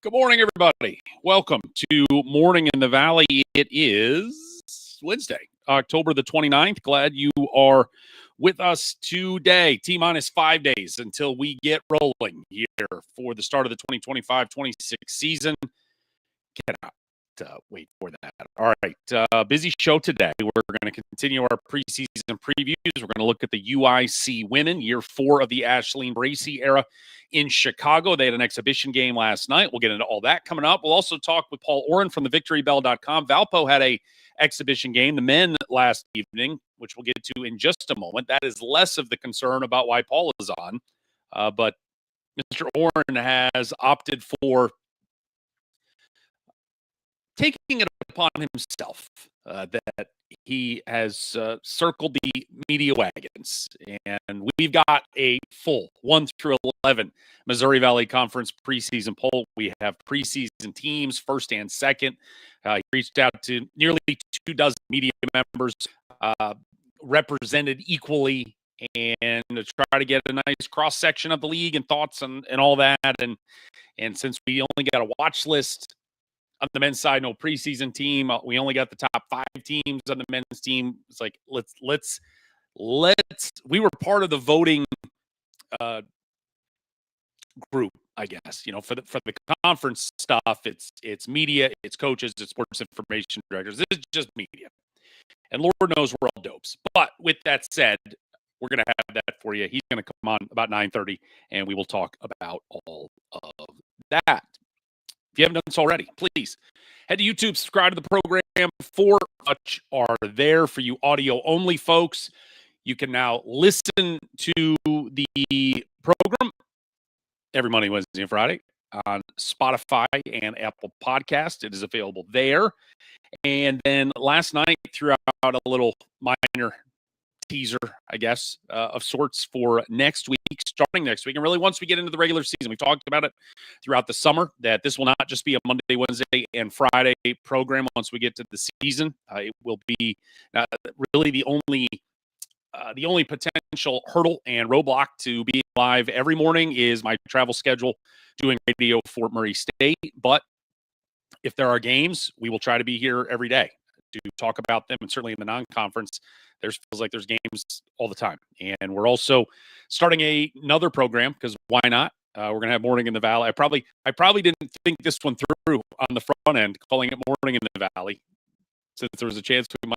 Good morning, everybody. Welcome to Morning in the Valley. It is Wednesday, October the 29th. Glad you are with us today. T-minus 5 days until we get rolling here for the start of the 2025-26 season. Cannot wait for that. All right, busy show today. We're going to continue our preseason previews. We're going to look at the UIC women, year 4 of the Ashleen Bracey era in Chicago. They had an exhibition game last night. We'll get into all that coming up. We'll also talk with Paul Oren from the victorybell.com. Valpo had a exhibition game, the men, last evening, which we'll get to in just a moment. That is less of the concern about why Paul is on. But Mr. Oren has opted for taking it upon himself that he has circled the media wagons, and we've got a full 1 through 11 Missouri Valley Conference preseason poll. We have preseason teams, first and second. He reached out to nearly 24 media members, represented equally, and to try to get a nice cross-section of the league and thoughts and all that. And since we only got a watch list on the men's side, no preseason team, we only got the top 5 teams on the men's team. It's like, let's we were part of the voting group, I guess, for the conference stuff. It's media, it's coaches, it's sports information directors. This is just media, and Lord knows we're all dopes. But with that said, we're going to have that for you. He's going to come on about 9:30, and we will talk about all of that. If you haven't done so already, please head to YouTube, subscribe to the program. 4 much are there for you audio-only folks. You can now listen to the program every Monday, Wednesday, and Friday on Spotify and Apple Podcast. It is available there. And then last night, threw out a little minor teaser, I guess, of sorts for next week, starting next week. And really, once we get into the regular season, we've talked about it throughout the summer, that this will not just be a Monday, Wednesday, and Friday program. Once we get to the season, it will be really the only potential hurdle and roadblock to being live every morning is my travel schedule, doing radio for Fort Murray State. But if there are games, we will try to be here every day to talk about them. And certainly in the non-conference, feels like there's games all the time. And we're also starting another program, because why not? We're going to have Morning in the Valley. I probably didn't think this one through on the front end, calling it Morning in the Valley, since there was a chance we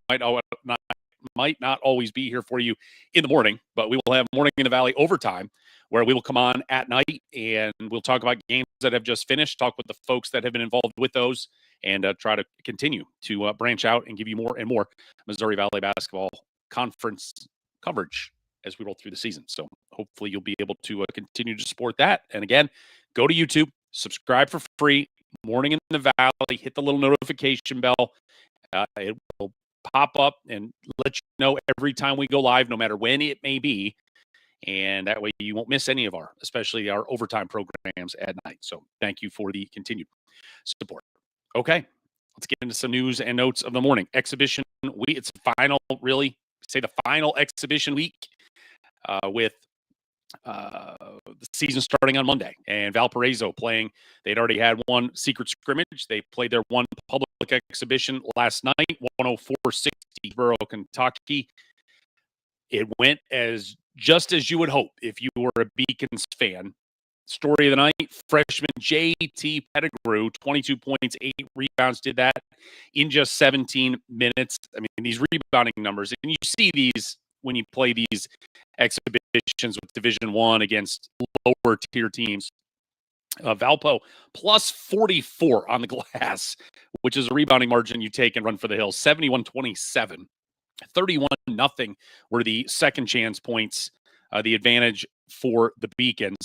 might not always be here for you in the morning. But we will have Morning in the Valley overtime, where we will come on at night and we'll talk about games that have just finished, talk with the folks that have been involved with those, and try to continue to branch out and give you more and more Missouri Valley basketball conference coverage as we roll through the season. So hopefully you'll be able to continue to support that. And again, go to YouTube, subscribe for free, Morning in the Valley, hit the little notification bell. It will pop up and let you know every time we go live, no matter when it may be. And that way you won't miss any of especially our overtime programs at night. So thank you for the continued support. Okay, let's get into some news and notes of the morning. Exhibition week. It's the final exhibition week with the season starting on Monday. And Valparaiso playing. They'd already had one secret scrimmage. They played their one public exhibition last night, 104-60, Borough, Kentucky. It went just as you would hope if you were a Beacons fan. Story of the night, freshman J.T. Pettigrew, 22 points, 8 rebounds, did that in just 17 minutes. I mean, these rebounding numbers, and you see these when you play these exhibitions with Division I against lower tier teams. Valpo plus 44 on the glass, which is a rebounding margin you take and run for the hills. 71-27, 31-0 were the second chance points, the advantage for the Beacons.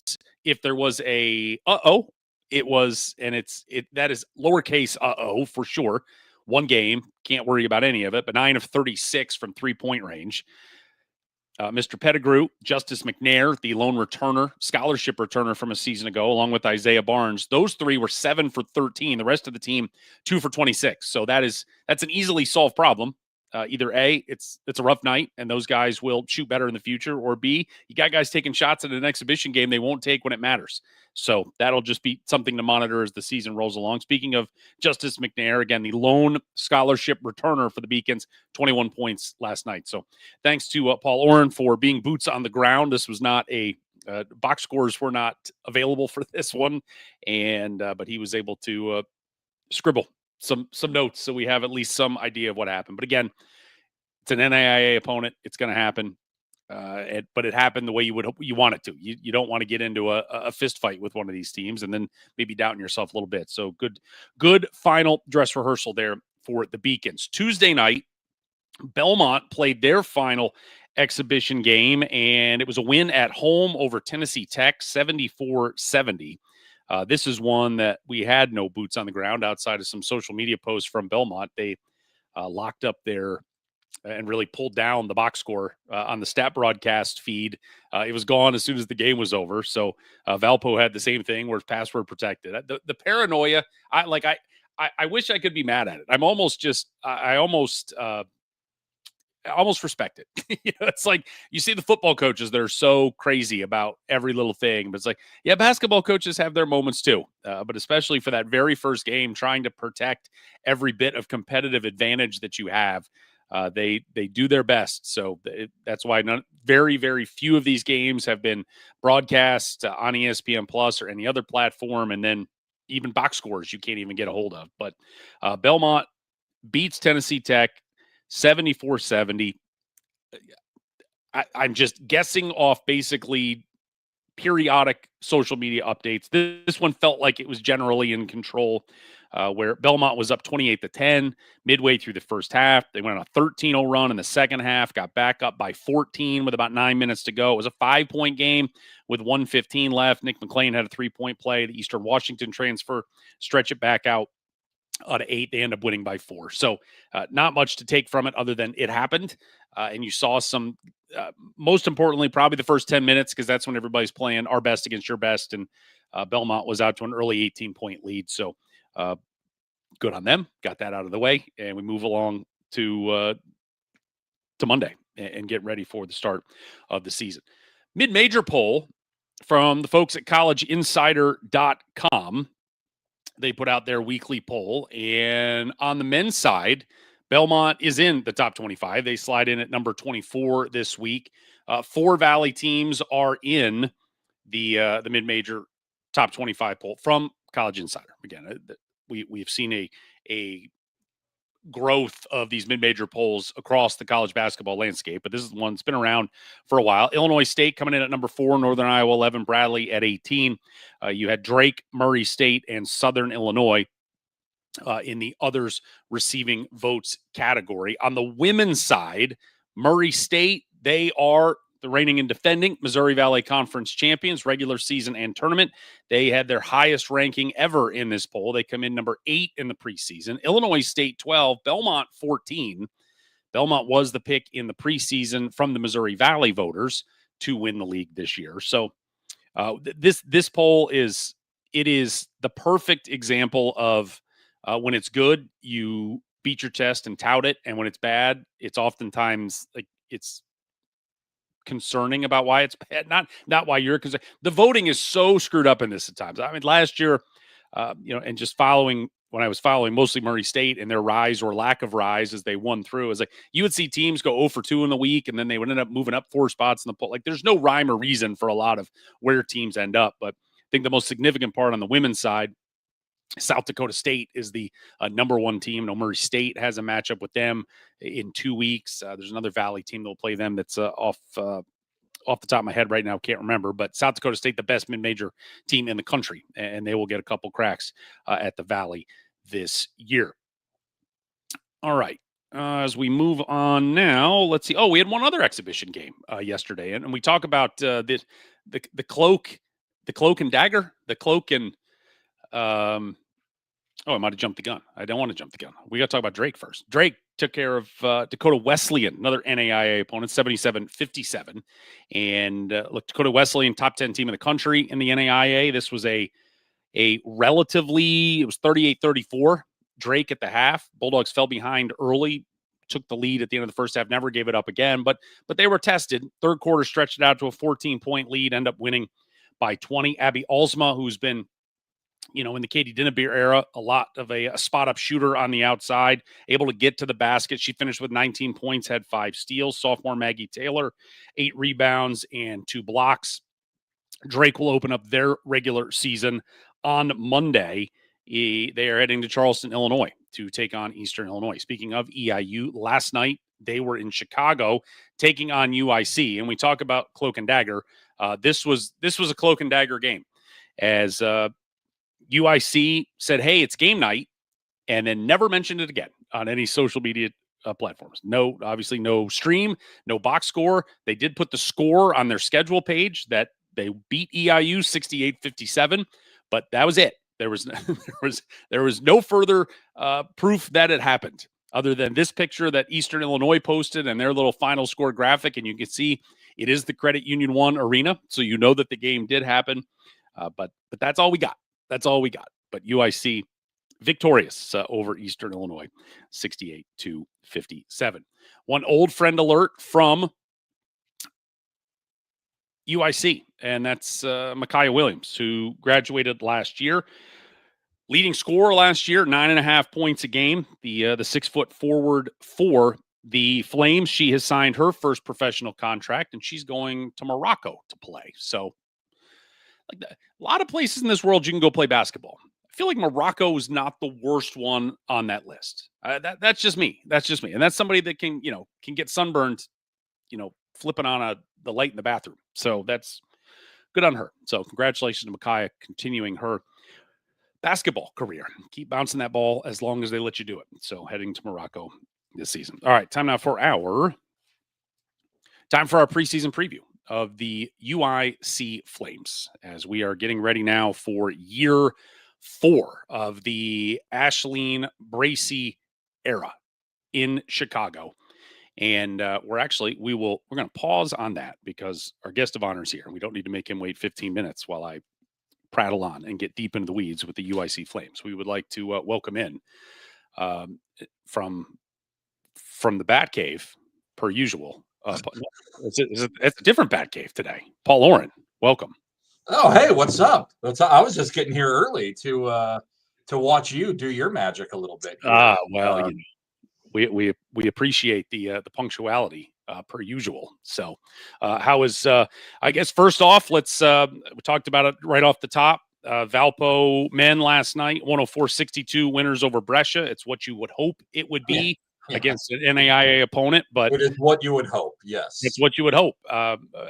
If there was a it was, and that is lowercase for sure. One game, can't worry about any of it, but 9 of 36 from 3-point range. Mr. Pettigrew, Justice McNair, the lone returner, scholarship returner from a season ago, along with Isaiah Barnes. Those 3 were 7 for 13. The rest of the team, 2 for 26. So that's an easily solved problem. Either A, it's a rough night and those guys will shoot better in the future, or B, you got guys taking shots in an exhibition game they won't take when it matters. So that'll just be something to monitor as the season rolls along. Speaking of Justice McNair, again, the lone scholarship returner for the Beacons, 21 points last night. So thanks to Paul Oren for being boots on the ground. This was not a box scores were not available for this one, and but he was able to scribble some notes so we have at least some idea of what happened. But again, it's an NAIA opponent. It's going to happen. But it happened the way you want it to. You don't want to get into a fist fight with one of these teams and then maybe doubting yourself a little bit. So good final dress rehearsal there for the Beacons. Tuesday night, Belmont played their final exhibition game, and it was a win at home over Tennessee Tech, 74-70. This is one that we had no boots on the ground outside of some social media posts from Belmont. They locked up their and really pulled down the box score on the stat broadcast feed. It was gone as soon as the game was over. So Valpo had the same thing where it's password protected. The paranoia, I wish I could be mad at it. I'm almost just, I almost respect it. It's like you see the football coaches that are so crazy about every little thing, but it's like, yeah, basketball coaches have their moments too. But especially for that very first game, trying to protect every bit of competitive advantage that you have, they do their best. So that's why very, very few of these games have been broadcast on ESPN Plus or any other platform. And then even box scores you can't even get a hold of. But Belmont beats Tennessee Tech 74-70. I'm just guessing off basically periodic social media updates. This one felt like it was generally in control, where Belmont was up 28-10 midway through the first half. They went on a 13-0 run in the second half, got back up by 14 with about 9 minutes to go. It was a 5-point game with 1:15 left. Nick McLean had a 3-point play. The Eastern Washington transfer stretch it back out to 8. They end up winning by 4. So not much to take from it other than it happened. And you saw some, most importantly, probably the first 10 minutes, because that's when everybody's playing our best against your best. And Belmont was out to an early 18-point lead. So good on them. Got that out of the way. And we move along to Monday and get ready for the start of the season. Mid-major poll from the folks at collegeinsider.com. They put out their weekly poll, and on the men's side, Belmont is in the top 25. They slide in at number 24 this week. 4 Valley teams are in the mid-major top 25 poll from College Insider. Again, we've seen a growth of these mid-major polls across the college basketball landscape, but this is one that's been around for a while. Illinois State coming in at number 4, Northern Iowa 11, Bradley at 18. You had Drake, Murray State, and Southern Illinois in the others receiving votes category. On the women's side, Murray State, they are the reigning and defending Missouri Valley Conference champions, regular season and tournament. They had their highest ranking ever in this poll. They come in number 8 in the preseason. Illinois State 12, Belmont 14. Belmont was the pick in the preseason from the Missouri Valley voters to win the league this year. So this poll is the perfect example of when it's good, you beat your chest and tout it, and when it's bad, it's oftentimes like it's concerning about why it's bad, not why you're concerned. The voting is so screwed up in this at times. I mean, last year, and just when I was following mostly Murray State and their rise or lack of rise as they won through, is like you would see teams go 0 for 2 in the week, and then they would end up moving up 4 spots in the poll. Like there's no rhyme or reason for a lot of where teams end up. But I think the most significant part on the women's side, South Dakota State is the number 1 team. No, Murray State has a matchup with them in 2 weeks. There's another Valley team that will play them that's off the top of my head right now. Can't remember. But South Dakota State, the best mid-major team in the country, and they will get a couple cracks at the Valley this year. All right. As we move on now, let's see. Oh, we had one other exhibition game yesterday, and we talk about the cloak and dagger, the cloak and I might have jumped the gun. I don't want to jump the gun. We got to talk about Drake first. Drake took care of Dakota Wesleyan, another NAIA opponent, 77-57. And look, Dakota Wesleyan, top 10 team in the country in the NAIA. This was a relatively, it was 38-34. Drake at the half. Bulldogs fell behind early, took the lead at the end of the first half, never gave it up again. But they were tested. Third quarter stretched it out to a 14-point lead, end up winning by 20. Abby Alsma, who's been, in the Katie Dinnebeer era, a lot of a spot-up shooter on the outside, able to get to the basket. She finished with 19 points, had 5 steals. Sophomore Maggie Taylor, 8 rebounds and 2 blocks. Drake will open up their regular season on Monday. They are heading to Charleston, Illinois to take on Eastern Illinois. Speaking of EIU, last night they were in Chicago taking on UIC. And we talk about cloak and dagger. This was a cloak and dagger game, as UIC said, hey, it's game night, and then never mentioned it again on any social media platforms. No, obviously no stream, no box score. They did put the score on their schedule page that they beat EIU 68-57, but that was it. There was there was no further proof that it happened, other than this picture that Eastern Illinois posted and their little final score graphic, and you can see it is the Credit Union 1 arena, so you know that the game did happen. But that's all we got. That's all we got. But UIC victorious over Eastern Illinois, 68-57. One old friend alert from UIC, and that's Micaiah Williams, who graduated last year. Leading scorer last year, 9.5 points a game. The 6-foot forward for the Flames. She has signed her first professional contract, and she's going to Morocco to play. So, like that, a lot of places in this world you can go play basketball. I feel like Morocco is not the worst one on that list. That's just me. That's just me, and that's somebody that can get sunburned, flipping on the light in the bathroom. So that's good on her. So congratulations to Micaiah continuing her basketball career. Keep bouncing that ball as long as they let you do it. So heading to Morocco this season. All right, time now for our preseason preview of the UIC Flames, as we are getting ready now for year 4 of the Ashleen Bracey era in Chicago. And we're going to pause on that because our guest of honor is here. We don't need to make him wait 15 minutes while I prattle on and get deep into the weeds with the UIC Flames. We would like to welcome in from the Batcave, per usual. It's a different Batcave today. Paul Oren, welcome. Oh, hey, what's up? I was just getting here early to watch you do your magic a little bit. Well, we appreciate the punctuality per usual. So how is I guess first off, let's we talked about it right off the top. Valpo men last night, 104-62 winners over Brescia. It's what you would hope it would be against an NAIA opponent, but it is what you would hope. Yes, it's what you would hope.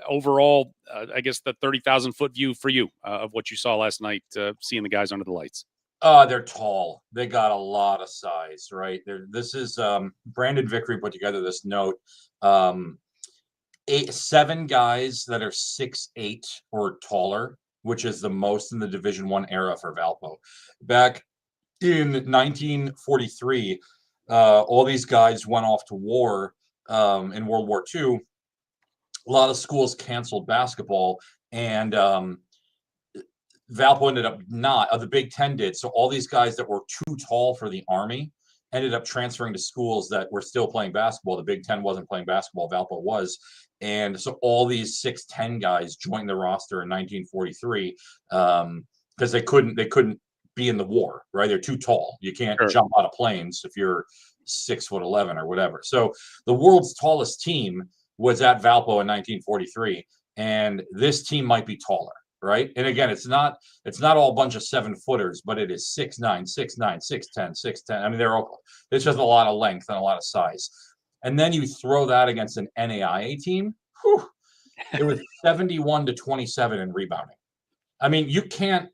Overall, I guess the 30,000-foot view for you of what you saw last night, seeing the guys under the lights. They're tall. They got a lot of size, right? This is Brandon Vickery put together this note. 7 guys that are 6'8" or taller, which is the most in the Division I era for Valpo. Back in 1943, all these guys went off to war in World War II. A lot of schools canceled basketball, and Valpo ended up not. The Big Ten did. So all these guys that were too tall for the Army ended up transferring to schools that were still playing basketball. The Big Ten wasn't playing basketball. Valpo was. And so all these 6'10" guys joined the roster in 1943 because they couldn't be in the war, right? They're too tall. You can't jump out of planes if you're 6'11" or whatever. So the world's tallest team was at Valpo in 1943, and this team might be taller. Right. And again, it's not all a bunch of 7-footers, but it is 6'9", 6'9", 6'10", 6'10". I mean, it's just a lot of length and a lot of size. And then you throw that against an NAIA team. Whew, it was 71-27 in rebounding. I mean, you can't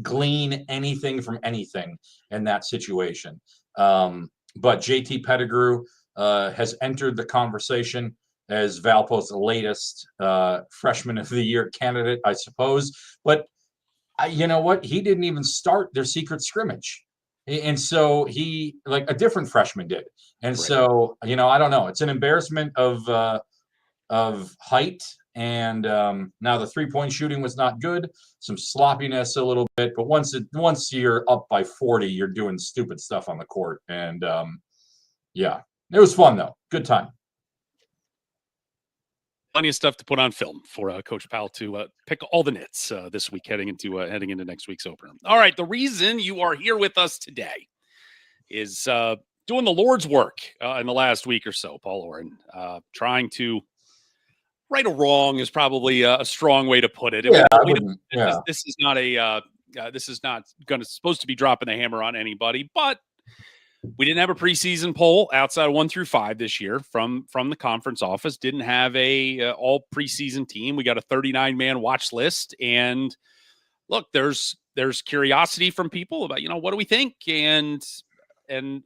glean anything from anything in that situation. But JT Pettigrew has entered the conversation as Valpo's latest freshman of the year candidate, I suppose. But you know what? He didn't even start their secret scrimmage. And so a different freshman did. And so, I don't know. It's an embarrassment of height. And now the 3-point shooting was not good. Some sloppiness a little bit. But once you're up by 40, you're doing stupid stuff on the court. And It was fun though. Good time. Plenty of stuff to put on film for Coach Powell to pick all the nits this week heading into next week's opener. All right, the reason you are here with us today is doing the Lord's work in the last week or so, Paul Oren. Trying to right a wrong is probably a strong way to put it. Yeah, This is not supposed to be dropping the hammer on anybody, but we didn't have a preseason poll outside of 1 through 5 this year from the conference office. Didn't have a all preseason team. We got a 39-man watch list, and look, there's curiosity from people about what do we think, and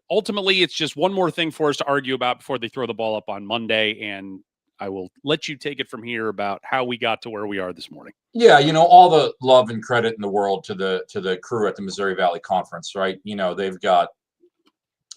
ultimately it's just one more thing for us to argue about before they throw the ball up on Monday. And I will let you take it from here about how we got to where we are this morning. Yeah, all the love and credit in the world to the crew at the Missouri Valley Conference, right?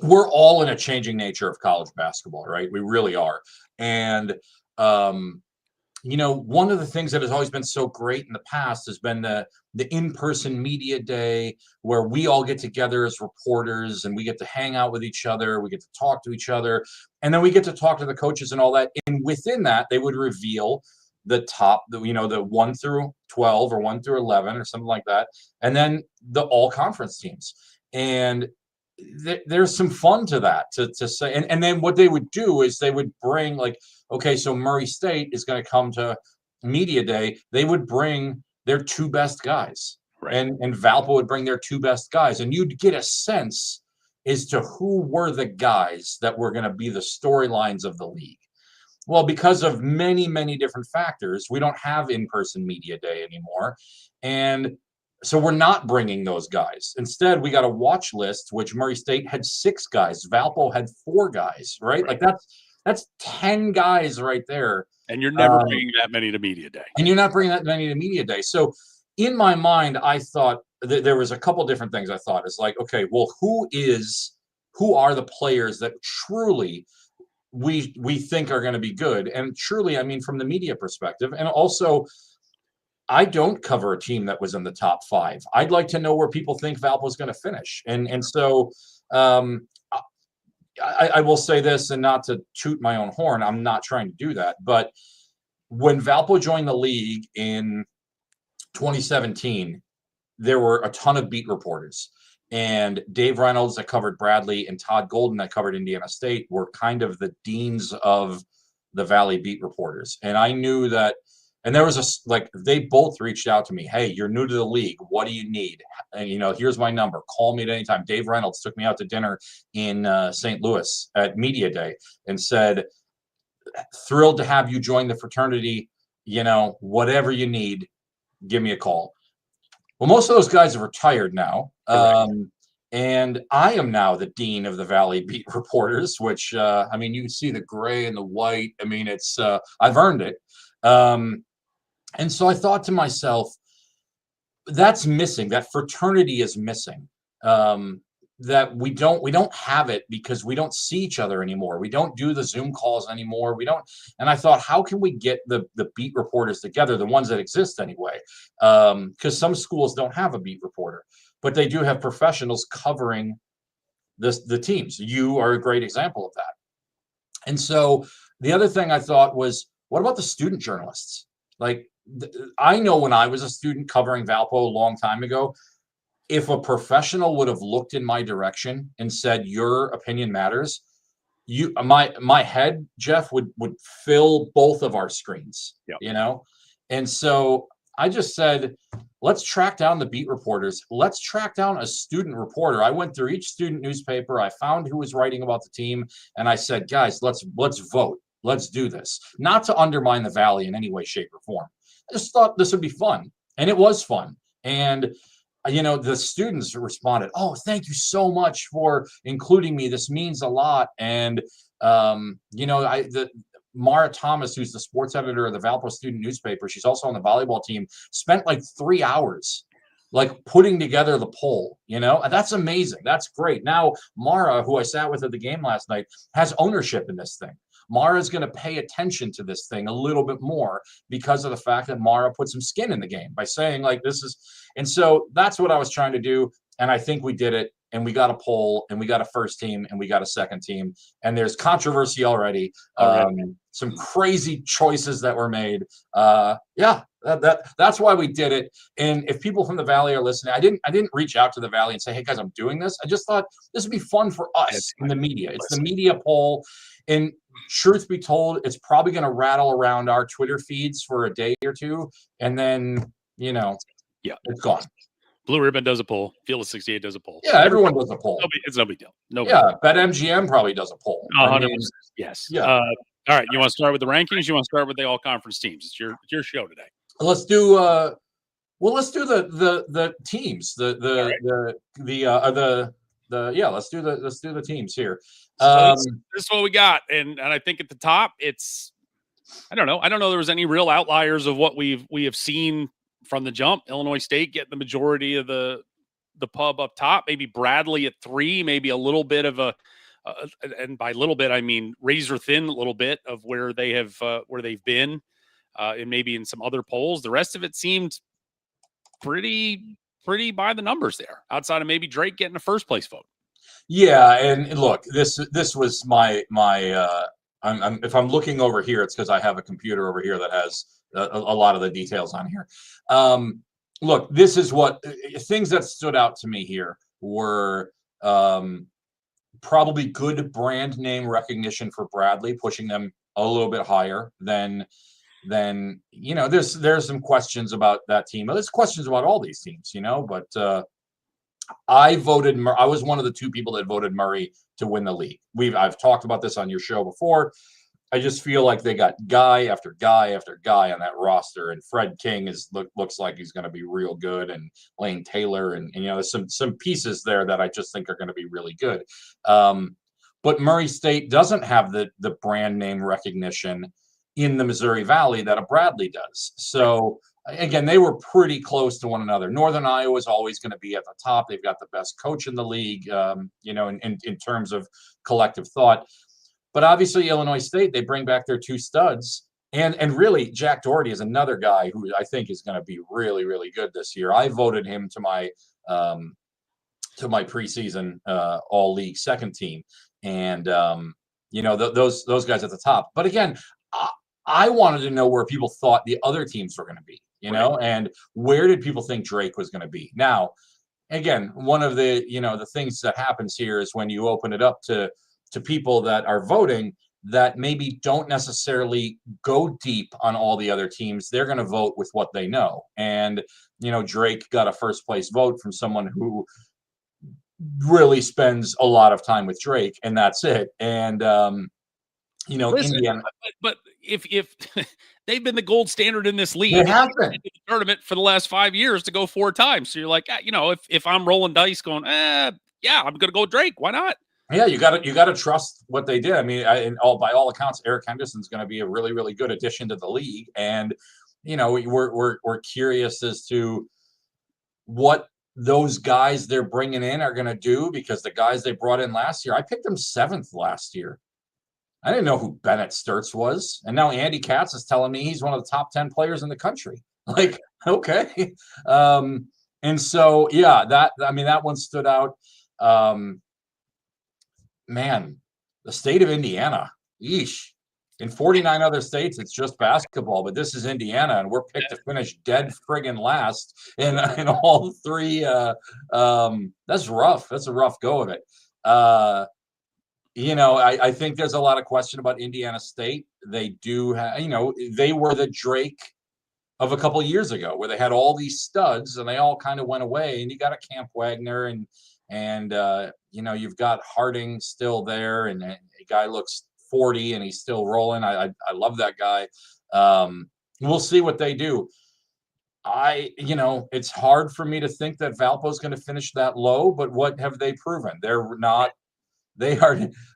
We're all in a changing nature of college basketball, right? We really are. And, one of the things that has always been so great in the past has been the in-person media day where we all get together as reporters and we get to hang out with each other. We get to talk to each other. And then we get to talk to the coaches and all that. And within that, they would reveal the top, the 1 through 12 or 1 through 11 or something like that. And then the all conference teams. And there's some fun to that to say. And then what they would do is they would bring okay, so Murray State is going to come to media day. They would bring their 2 best guys, right. and Valpo would bring their 2 best guys. And you'd get a sense as to who were the guys that were going to be the storylines of the league. Well, because of many, many different factors, we don't have in-person media day anymore. And so we're not bringing those guys. Instead, we got a watch list, which Murray State had 6 guys. Valpo had 4 guys, right? Like that's 10 guys right there. And you're never bringing that many to media day. And you're not bringing that many to media day. So in my mind, I thought there was a couple different things I thought. It's like, okay, well, who are the players that truly we think are going to be good? And truly, I mean, from the media perspective, and also I don't cover a team that was in the top 5. I'd like to know where people think Valpo is going to finish. And so I will say this, and not to toot my own horn, I'm not trying to do that. But when Valpo joined the league in 2017, there were a ton of beat reporters. And Dave Reynolds that covered Bradley and Todd Golden that covered Indiana State were kind of the deans of the Valley beat reporters. And I knew that. And there was they both reached out to me. Hey, you're new to the league. What do you need? And, here's my number. Call me at any time. Dave Reynolds took me out to dinner in St. Louis at Media Day and said, thrilled to have you join the fraternity. Whatever you need, give me a call. Well, most of those guys are retired now. And I am now the dean of the Valley beat reporters, which, you can see the gray and the white. I mean, it's I've earned it. And so I thought to myself, that's missing. That fraternity is missing. That we don't have it because we don't see each other anymore. We don't do the Zoom calls anymore. We don't. And I thought, how can we get the beat reporters together, the ones that exist anyway? Because some schools don't have a beat reporter, but they do have professionals covering the teams. You are a great example of that. And so the other thing I thought was, what about the student journalists? I know when I was a student covering Valpo a long time ago, if a professional would have looked in my direction and said, your opinion matters, my head, Jeff, would fill both of our screens, And so I just said, let's track down the beat reporters. Let's track down a student reporter. I went through each student newspaper. I found who was writing about the team. And I said, guys, let's vote. Let's do this. Not to undermine the Valley in any way, shape, or form. I just thought this would be fun. And it was fun. And, the students responded, oh, thank you so much for including me. This means a lot. And, Mara Thomas, who's the sports editor of the Valpo student newspaper, she's also on the volleyball team, spent 3 hours putting together the poll, and that's amazing. That's great. Now, Mara, who I sat with at the game last night, has ownership in this thing. Mara's going to pay attention to this thing a little bit more because of the fact that Mara put some skin in the game by saying this is, and so that's what I was trying to do. And I think we did it. and we got a poll, and we got a first team, and we got a second team, and there's controversy already. Some crazy choices that were made. That's why we did it. And if people from the Valley are listening, I didn't reach out to the Valley and say, hey guys, I'm doing this. I just thought this would be fun for us in the media. It's the media poll. And truth be told, it's probably going to rattle around our Twitter feeds for a day or two, and then it's gone. Blue Ribbon does a poll. Field of 68 does a poll. Yeah, everyone does a poll. It's no big deal. BetMGM probably does a poll. 100%. Yes. Yeah. All right. You want to start with the rankings? You want to start with the all conference teams? It's your show today. Let's do. Let's do the teams. Let's do the teams here. So this is what we got, and I think at the top, it's I don't know there was any real outliers of what we have seen from the jump. Illinois State getting the majority of the pub up top. Maybe Bradley at 3. Maybe a little bit of and by little bit I mean razor thin a little bit of where they have where they've been, and maybe in some other polls. The rest of it seemed pretty by the numbers there, outside of maybe Drake getting a first place vote. Yeah, and look, this was my if I'm looking over here, it's because I have a computer over here that has a lot of the details on here. Look, this is what things that stood out to me here were probably good brand name recognition for Bradley, pushing them a little bit higher than there's some questions about that team. There's questions about all these teams, but I was one of the 2 people that voted Murray to win the league. I've talked about this on your show before. I just feel like they got guy after guy after guy on that roster, and Fred King looks like he's going to be real good, and Lane Taylor, and there's some pieces there that I just think are going to be really good. But Murray State doesn't have the brand name recognition in the Missouri Valley that a Bradley does. So again, they were pretty close to one another. Northern Iowa is always going to be at the top. They've got the best coach in the league, in terms of collective thought. But obviously, Illinois State, they bring back their 2 studs. And really, Jack Doherty is another guy who I think is going to be really, really good this year. I voted him to my preseason all-league second team. And, those guys at the top. But again, I wanted to know where people thought the other teams were going to be, and where did people think Drake was going to be? Now, again, one of the, the things that happens here is when you open it up to people that are voting that maybe don't necessarily go deep on all the other teams, they're going to vote with what they know. And, Drake got a first place vote from someone who really spends a lot of time with Drake, and that's it. And, listen, Indiana. But if they've been the gold standard in this league, they have been in the tournament for the last 5 years to go 4 times. So you're like, if I'm rolling dice going, I'm going to go Drake. Why not? Yeah, you got to trust what they did. I mean, by all accounts, Eric Henderson's going to be a really, really good addition to the league, and we're curious as to what those guys they're bringing in are going to do, because the guys they brought in last year, I picked them 7th last year. I didn't know who Bennett Sturts was, and now Andy Katz is telling me he's one of the top 10 players in the country. Like, okay, and so that one stood out. Man, the state of Indiana, yeesh. In 49 other states, it's just basketball, but this is Indiana, and we're picked to finish dead friggin' last in all 3. That's rough. That's a rough go of it. I think there's a lot of question about Indiana State. They do have, they were the Drake of a couple of years ago, where they had all these studs and they all kind of went away, and you got a Camp Wagner and you've got Harding still there, and a guy looks 40 and he's still rolling. I love that guy. We'll see what they do. It's hard for me to think that Valpo's going to finish that low, but what have they proven?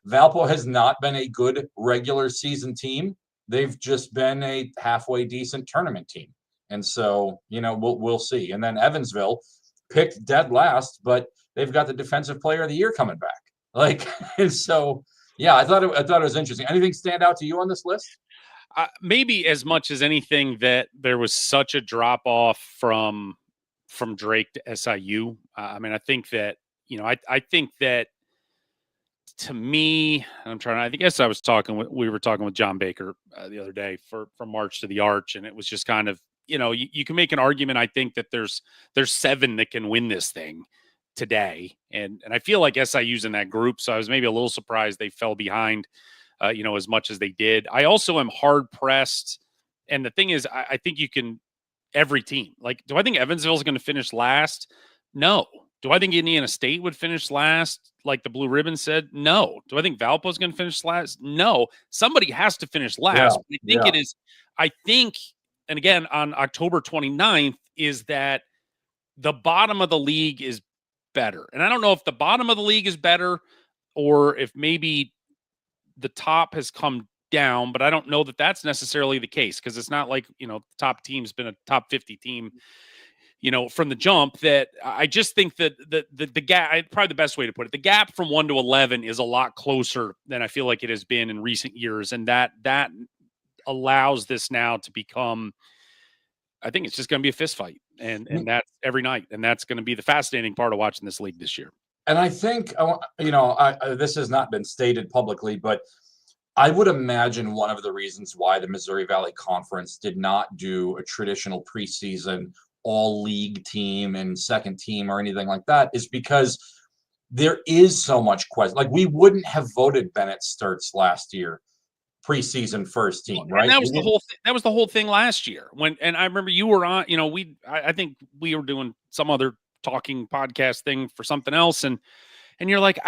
Valpo has not been a good regular season team. They've just been a halfway decent tournament team. And so, we'll see. And then Evansville picked dead last, but they've got the defensive player of the year coming back. And so, yeah, I thought it was interesting. Anything stand out to you on this list? Maybe as much as anything that there was such a drop off from Drake to SIU. I think that I think that, to me, I guess we were talking with John Baker the other day from March to the Arch, and it was just kind of, you can make an argument. I think that there's 7 that can win this thing today. And I feel like SIU's in that group. So I was maybe a little surprised they fell behind, as much as they did. I also am hard pressed. And the thing is, I think you can, every team, like, do I think Evansville is going to finish last? No. Do I think Indiana State would finish last, like the Blue Ribbon said? No. Do I think Valpo is going to finish last? No. Somebody has to finish last. Yeah, I think, and again, on October 29th, is that the bottom of the league is better. And I don't know if the bottom of the league is better or if maybe the top has come down, but I don't know that that's necessarily the case, because it's not like, the top team's been a top 50 team, from the jump. That I just think that the gap, probably the best way to put it, the gap from 1 to 11 is a lot closer than I feel like it has been in recent years. And that allows this now to become, I think it's just going to be a fist fight, and that's every night. And that's going to be the fascinating part of watching this league this year. And I think, this has not been stated publicly, but I would imagine one of the reasons why the Missouri Valley Conference did not do a traditional preseason all-league team and second team or anything like that is because there is so much question. Like, we wouldn't have voted Bennett Sturts last year preseason first team, right? And that was the whole that was the whole thing last year. And I remember you were on, I think we were doing some other talking podcast thing for something else, and you're like,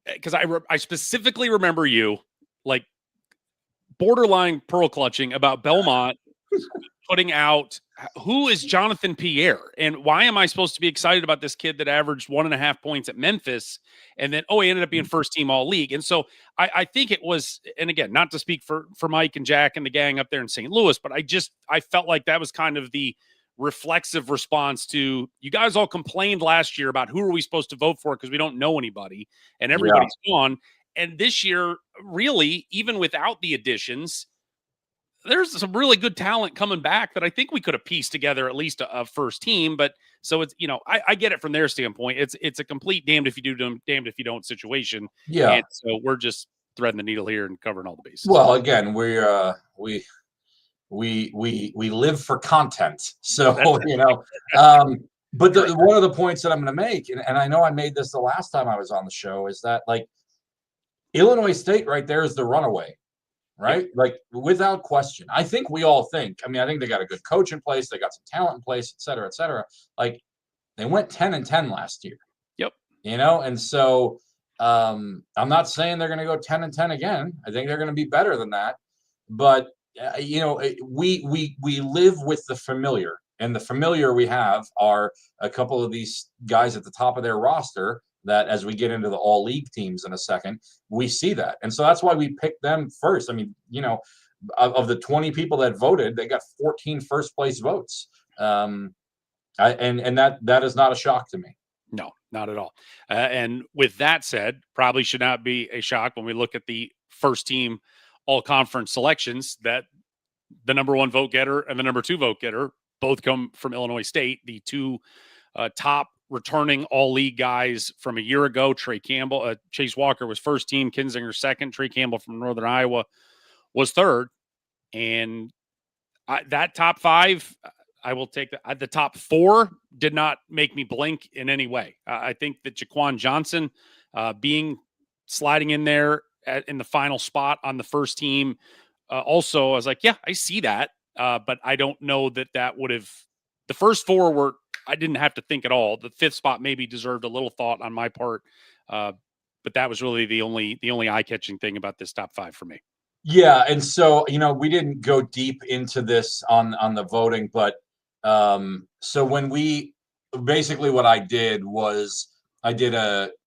because I specifically remember you like borderline pearl clutching about Belmont putting out, who is Jonathan Pierre, and why am I supposed to be excited about this kid that averaged 1.5 points at Memphis, and then he ended up being first team all league. And so I think it was, and again, not to speak for Mike and Jack and the gang up there in St. Louis, but I felt like that was kind of the reflexive response to, you guys all complained last year about who are we supposed to vote for because we don't know anybody and everybody's gone. And this year, really, even without the additions, there's some really good talent coming back that I think we could have pieced together at least a first team. But so it's, I get it from their standpoint. It's a complete damned if you do, damned if you don't situation. Yeah. And so we're just threading the needle here and covering all the bases. Well, again, we live for content. So, but one of the points that I'm going to make, and I know I made this the last time I was on the show, is that, like, Illinois State right there is the runaway. Right? Like, without question. I think we all think, I think they got a good coach in place. They got some talent in place, et cetera, et cetera. Like, they went 10-10 last year. Yep. And so I'm not saying they're going to go 10-10 again. I think they're going to be better than that. But, we live with the familiar. And the familiar we have are a couple of these guys at the top of their roster that, as we get into the all league teams in a second, we see that. And so that's why we picked them first. Of the 20 people that voted, they got 14 first place votes. And that is not a shock to me. No, not at all. And with that said, probably should not be a shock when we look at the first team all conference selections that the number 1 vote getter and the number 2 vote getter both come from Illinois State, the 2 top returning all league guys from a year ago. Trey Campbell, Chase Walker was first team, Kinzinger second, Trey Campbell from Northern Iowa was third. And that top 5, I will take the top 4 did not make me blink in any way. I think that Jaquan Johnson sliding in there in the final spot on the first team. Also, I was like, yeah, I see that. But I don't know that would have, the first 4 I didn't have to think at all. The 5th spot maybe deserved a little thought on my part. But that was really the only eye-catching thing about this top 5 for me. Yeah. And so, we didn't go deep into this on the voting, but so when basically what I did was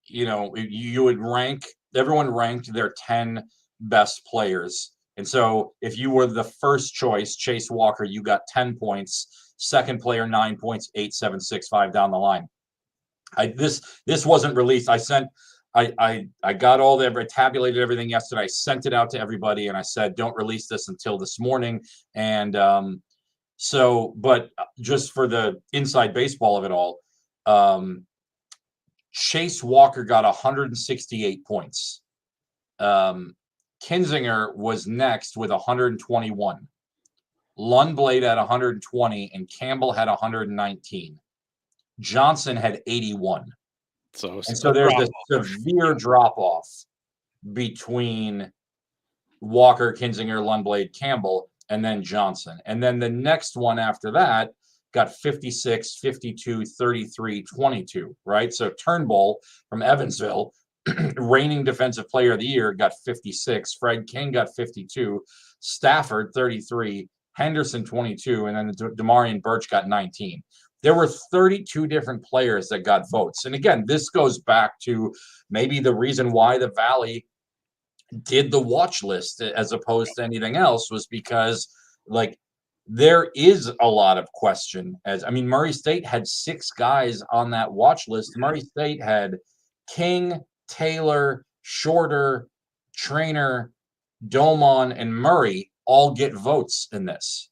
you would everyone ranked their 10 best players. And so if you were the first choice, Chase Walker, you got 10 points. Second player, 9 points, 8, 7, 6, 5 down the line. This wasn't released. I got I tabulated everything yesterday. I sent it out to everybody and I said, don't release this until this morning. And but just for the inside baseball of it all, Chase Walker got 168 points. Kinzinger was next with 121. Lundblade had 120, and Campbell had 119. Johnson had 81. So there's this severe drop-off between Walker, Kinzinger, Lundblade, Campbell, and then Johnson. And then the next one after that got 56, 52, 33, 22, right? So Turnbull from Evansville, reigning defensive player of the year, got 56. Fred King got 52. Stafford, 33. Henderson, 22. And then Demarion Birch got 19. There were 32 different players that got votes. And again, this goes back to maybe the reason why the Valley did the watch list as opposed to anything else was because, like, there is a lot of question. Murray State had 6 guys on that watch list. Murray State had King, Taylor, Shorter, Trainer, Domon, and Murray all get votes in this.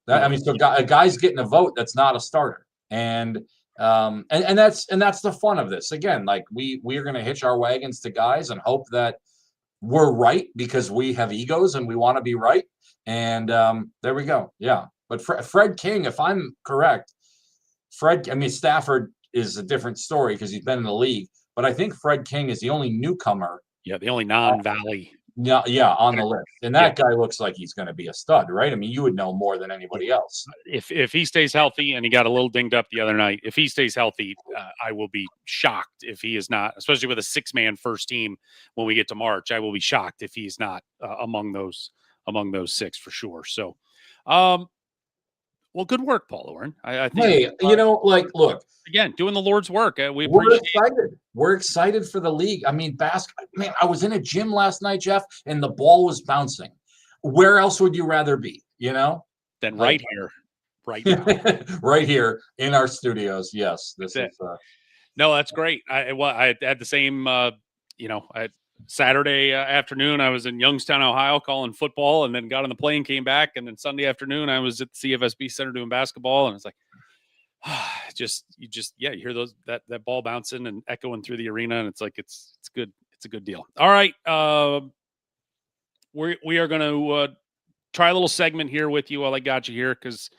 A guy's getting a vote that's not a starter, and that's the fun of this. Again, like we are going to hitch our wagons to guys and hope that we're right because we have egos and we want to be right. And there we go. Yeah, but Fred King, if I'm correct, Stafford is a different story because he's been in the league, but I think Fred King is the only newcomer. Yeah, the only non-Valley. On the list. And that guy looks like he's going to be a stud, right? I mean, you would know more than anybody else. If he stays healthy, and he got a little dinged up the other night, if he stays healthy, I will be shocked if he is not, especially with a 6-man first team when we get to March. I will be shocked if he's not among those 6 for sure. So, well, good work, Paul Oren. I think. Hey, look. Again, doing the Lord's work. We're excited. We're excited for the league. I mean, man, I was in a gym last night, Jeff, and the ball was bouncing. Where else would you rather be, Than right here, right now. Right here in our studios. Yes. No, that's great. I had the same, Saturday afternoon, I was in Youngstown, Ohio, calling football, and then got on the plane, came back, and then Sunday afternoon, I was at the CFSB Center doing basketball, and it's like, you hear that ball bouncing and echoing through the arena, and it's like it's good. It's a good deal. All right, we are going to try a little segment here with you while I got you here because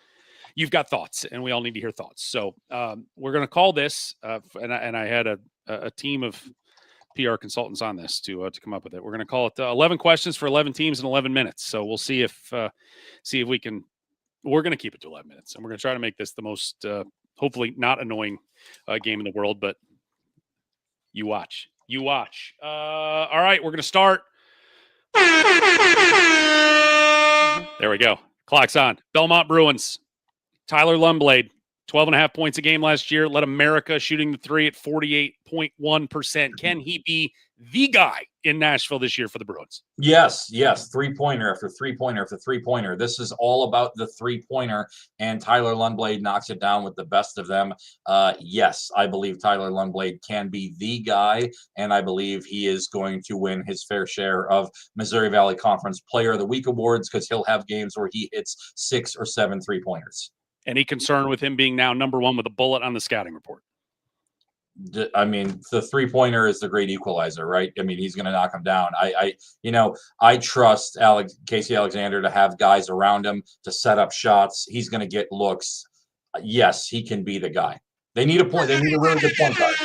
you've got thoughts, and we all need to hear thoughts. So we're going to call this, and I had a team of PR consultants on this to come up with it. We're going to call it 11 questions for 11 teams in 11 minutes. So we'll see if we can. We're going to keep it to 11 minutes, and we're going to try to make this the most, hopefully not annoying game in the world, but you watch. All right, we're going to start. There we go. Clock's on. Belmont Bruins. Tyler Lundblade, 12.5 points a game last year, led America shooting the 3 at 48.1%. Can he be the guy in Nashville this year for the Bruins? Yes. Three-pointer after three-pointer after three-pointer. This is all about the three-pointer, and Tyler Lundblade knocks it down with the best of them. Yes, I believe Tyler Lundblade can be the guy, and I believe he is going to win his fair share of Missouri Valley Conference Player of the Week awards because he'll have games where he hits 6 or 7 three-pointers. Any concern with him being now number 1 with a bullet on the scouting report? I mean, the three-pointer is the great equalizer, right? I mean, he's going to knock him down. I trust Casey Alexander to have guys around him to set up shots. He's going to get looks. Yes, he can be the guy. They need a point. They need a really good point guard.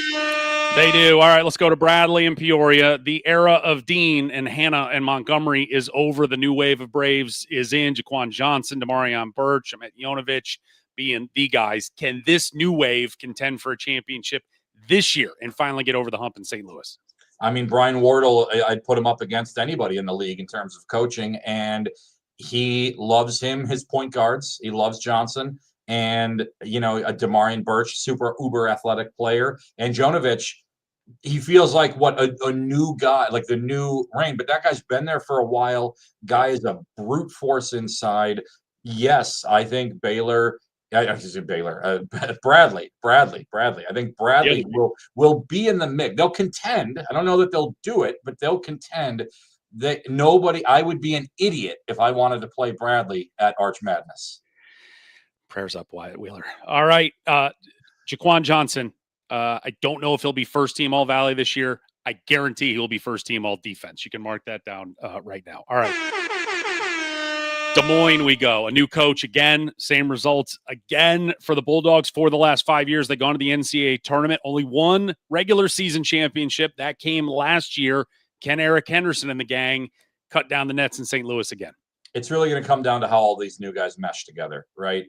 They do. All right, let's go to Bradley and Peoria. The era of Dean and Hannah and Montgomery is over. The new wave of Braves is in. Jaquan Johnson, Demarion Birch, Amit Jonovich being the guys. Can this new wave contend for a championship this year and finally get over the hump in St. Louis? I mean, Brian Wardle, I'd put him up against anybody in the league in terms of coaching, and he loves his point guards. He loves Johnson. And, a Demarion Birch, super uber athletic player. And Jonovich, he feels like a new guy, like the new Rain. But that guy's been there for a while. Guy is a brute force inside. Yes, I think Bradley. I think Bradley will be in the mix. They'll contend. I don't know that they'll do it, but they'll contend. I would be an idiot if I wanted to play Bradley at Arch Madness. Prayers up, Wyatt Wheeler. All right. Jaquan Johnson, I don't know if he'll be first team All Valley this year. I guarantee he'll be first team All Defense. You can mark that down right now. All right. Des Moines we go. A new coach again. Same results again for the Bulldogs for the last 5 years. They've gone to the NCAA tournament. Only one regular season championship. That came last year. Eric Henderson and the gang cut down the nets in St. Louis again. It's really going to come down to how all these new guys mesh together, right?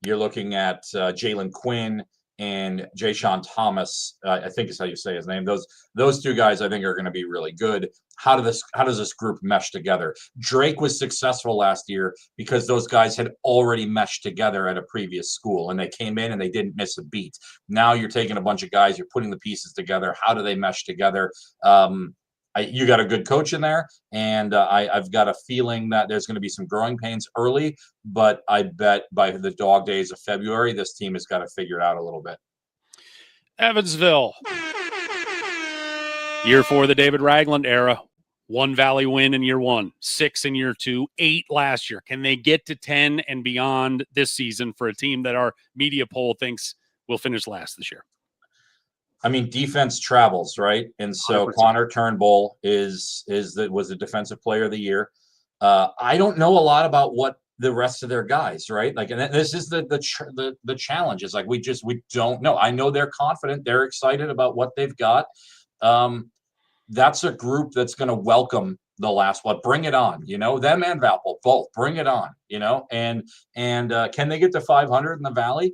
You're looking at Jalen Quinn and Jay-Sean Thomas. I think is how you say his name. Those two guys, I think, are going to be really good. How does this group mesh together? Drake was successful last year because those guys had already meshed together at a previous school, and they came in and they didn't miss a beat. Now you're taking a bunch of guys, you're putting the pieces together. How do they mesh together? You got a good coach in there, and I've got a feeling that there's going to be some growing pains early, but I bet by the dog days of February, this team has got to figure it out a little bit. Evansville. Year 4 of the David Ragland era. 1 Valley win in year 1, 6 in year 2, 8 last year. Can they get to 10 and beyond this season for a team that our media poll thinks will finish last this year? I mean, defense travels, right? And so 100%. Connor Turnbull was the defensive player of the year. I don't know a lot about what the rest of their guys, right? Like, and this is the challenge. Is like we don't know. I know they're confident, they're excited about what they've got. That's a group that's going to welcome the last one. Bring it on, them and Valpo both. Bring it on, and can they get to 500 in the Valley?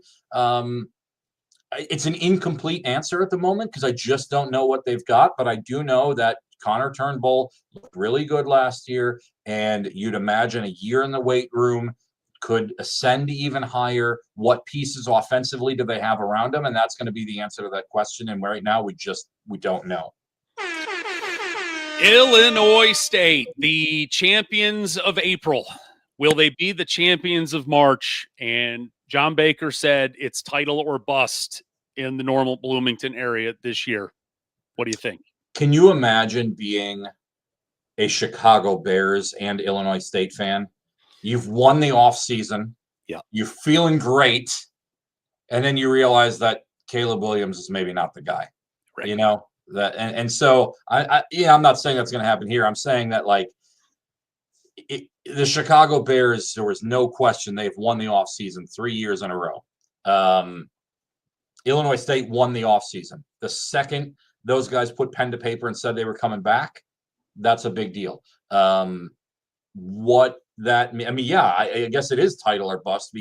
It's an incomplete answer at the moment because I just don't know what they've got, but I do know that Connor Turnbull looked really good last year, and you'd imagine a year in the weight room could ascend even higher. What pieces offensively do they have around them? And that's going to be the answer to that question. And right now, we don't know. Illinois State, the champions of April. Will they be the champions of March? And John Baker said it's title or bust in the normal Bloomington area this year. What do you think? Can you imagine being a Chicago Bears and Illinois State fan? You've won the offseason. Yeah. You're feeling great. And then you realize that Caleb Williams is maybe not the guy. Right. And so I'm not saying that's going to happen here. I'm saying that the Chicago Bears, there was no question they've won the offseason 3 years in a row. Illinois State won the offseason. The second those guys put pen to paper and said they were coming back, that's a big deal. What that mean? I mean, yeah, I guess it is title or bust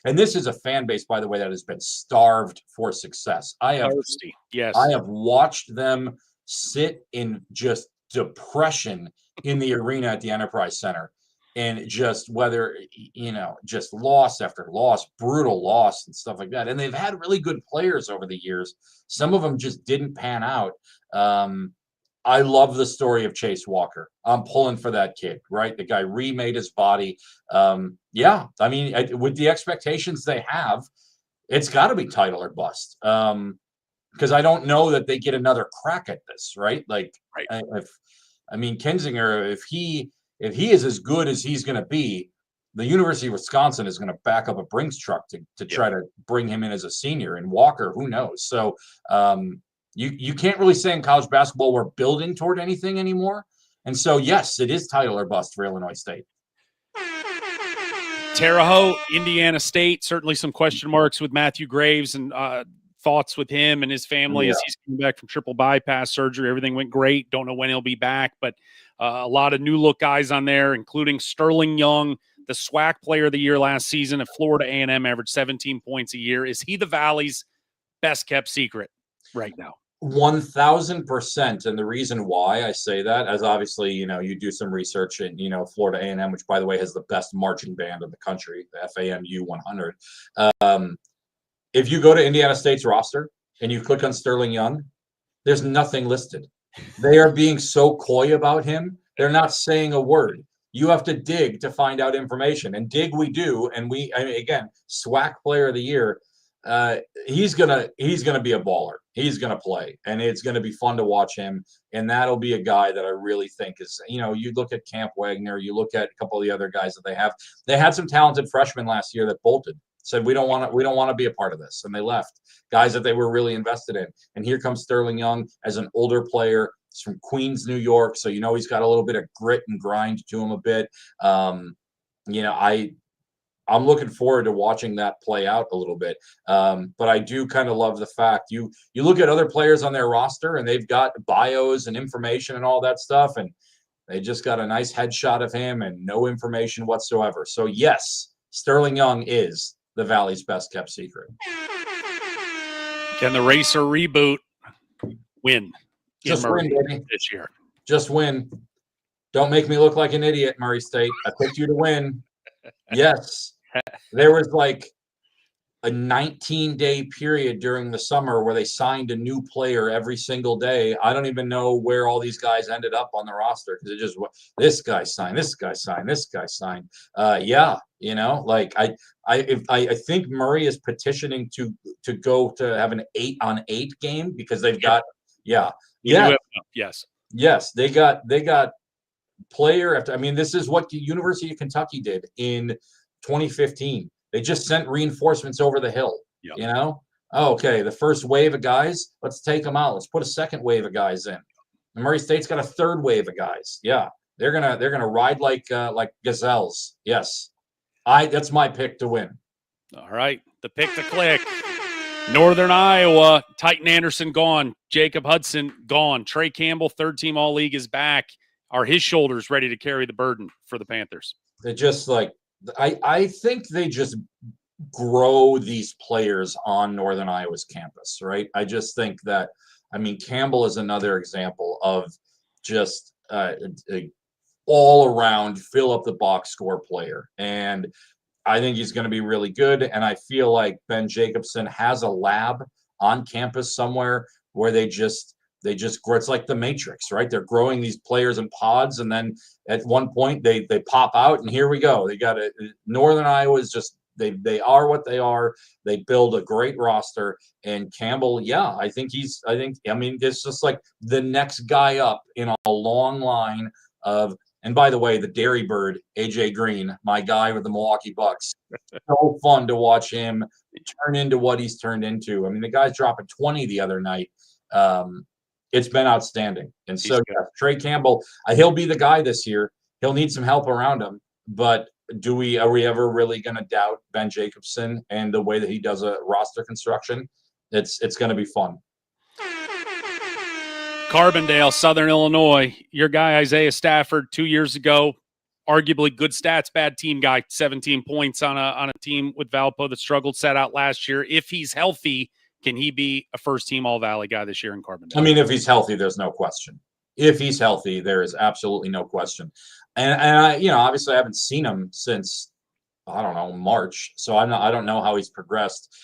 and this is a fan base, by the way, that has been starved for success. Thirsty. Yes. I have watched them sit in just depression in the arena at the Enterprise Center. And just just loss after loss, brutal loss and stuff like that. And they've had really good players over the years. Some of them just didn't pan out. I love the story of Chase Walker. I'm pulling for that kid, right? The guy remade his body. Yeah, I mean, with the expectations they have, it's got to be title or bust. Because I don't know that they get another crack at this, right? Like, right. Kinzinger, if he is as good as he's going to be, the University of Wisconsin is going to back up a Brinks truck to try to bring him in as a senior. And Walker, who knows? So you can't really say in college basketball we're building toward anything anymore. And so, yes, it is title or bust for Illinois State. Terre Haute, Indiana State, certainly some question marks with Matthew Graves and thoughts with him and his family as he's coming back from triple bypass surgery. Everything went great. Don't know when he'll be back, but a lot of new look guys on there, including Sterling Young, the SWAC player of the year last season at Florida A&M, averaged 17 points a year. Is he the Valley's best kept secret right now? 1,000%. And the reason why I say that, as obviously, you do some research in, Florida A&M, which by the way has the best marching band in the country, the FAMU 100. If you go to Indiana State's roster and you click on Sterling Young, there's nothing listed. They are being so coy about him. They're not saying a word. You have to dig to find out information, and dig we do. And again, SWAC player of the year. He's gonna be a baller. He's gonna play, and it's gonna be fun to watch him. And that'll be a guy that I really think is, you look at Camp Wagner, you look at a couple of the other guys that they have. They had some talented freshmen last year that bolted. said we don't want to be a part of this, and they left. Guys that they were really invested in. And here comes Sterling Young as an older player. He's from Queens, New York, so he's got a little bit of grit and grind to him a bit. I'm looking forward to watching that play out a little bit. But I do kind of love the fact you look at other players on their roster and they've got bios and information and all that stuff, and they just got a nice headshot of him and no information whatsoever. So yes, Sterling Young is the Valley's best kept secret. Can the Racer reboot win? Just win, baby. This year. Just win. Don't make me look like an idiot, Murray State. I picked you to win. Yes. There was like a 19-day period during the summer where they signed a new player every single day. I don't even know where all these guys ended up on the roster because it just this guy signed, this guy signed, this guy signed. I think Murray is petitioning to go to have an 8-on-8 game because they've got yes they got player after. I mean, this is what the University of Kentucky did in 2015. They just sent reinforcements over the hill. Yep. Okay, the first wave of guys, let's take them out. Let's put a second wave of guys in. And Murray State's got a third wave of guys. Yeah, they're gonna ride like gazelles. Yes, that's my pick to win. All right, the pick to click. Northern Iowa, Titan Anderson gone, Jacob Hudson gone, Trey Campbell, third team All League is back. Are his shoulders ready to carry the burden for the Panthers? They're just like. I think they just grow these players on Northern Iowa's campus, right? I just think that, Campbell is another example of just a all-around fill-up-the-box score player. And I think he's going to be really good. And I feel like Ben Jacobson has a lab on campus somewhere where they just grow. It's like the Matrix, right? They're growing these players in pods, and then at one point they pop out, and here we go. They got Northern Iowa is just they are what they are. They build a great roster, and Campbell, I think it's just like the next guy up in a long line of. And by the way, the Dairy Bird, AJ Green, my guy with the Milwaukee Bucks, so fun to watch him turn into what he's turned into. The guy's dropping 20 the other night. It's been outstanding. And so Trey Campbell, he'll be the guy this year. He'll need some help around him. But are we ever really going to doubt Ben Jacobson and the way that he does a roster construction? It's going to be fun. Carbondale, Southern Illinois. Your guy, Isaiah Stafford, 2 years ago, arguably good stats, bad team guy, 17 points on a team with Valpo that struggled, sat out last year. If he's healthy, can he be a first-team All-Valley guy this year in Carbondale? If he's healthy, there's no question. If he's healthy, there is absolutely no question. And I, obviously I haven't seen him since, I don't know, March. So I don't know how he's progressed.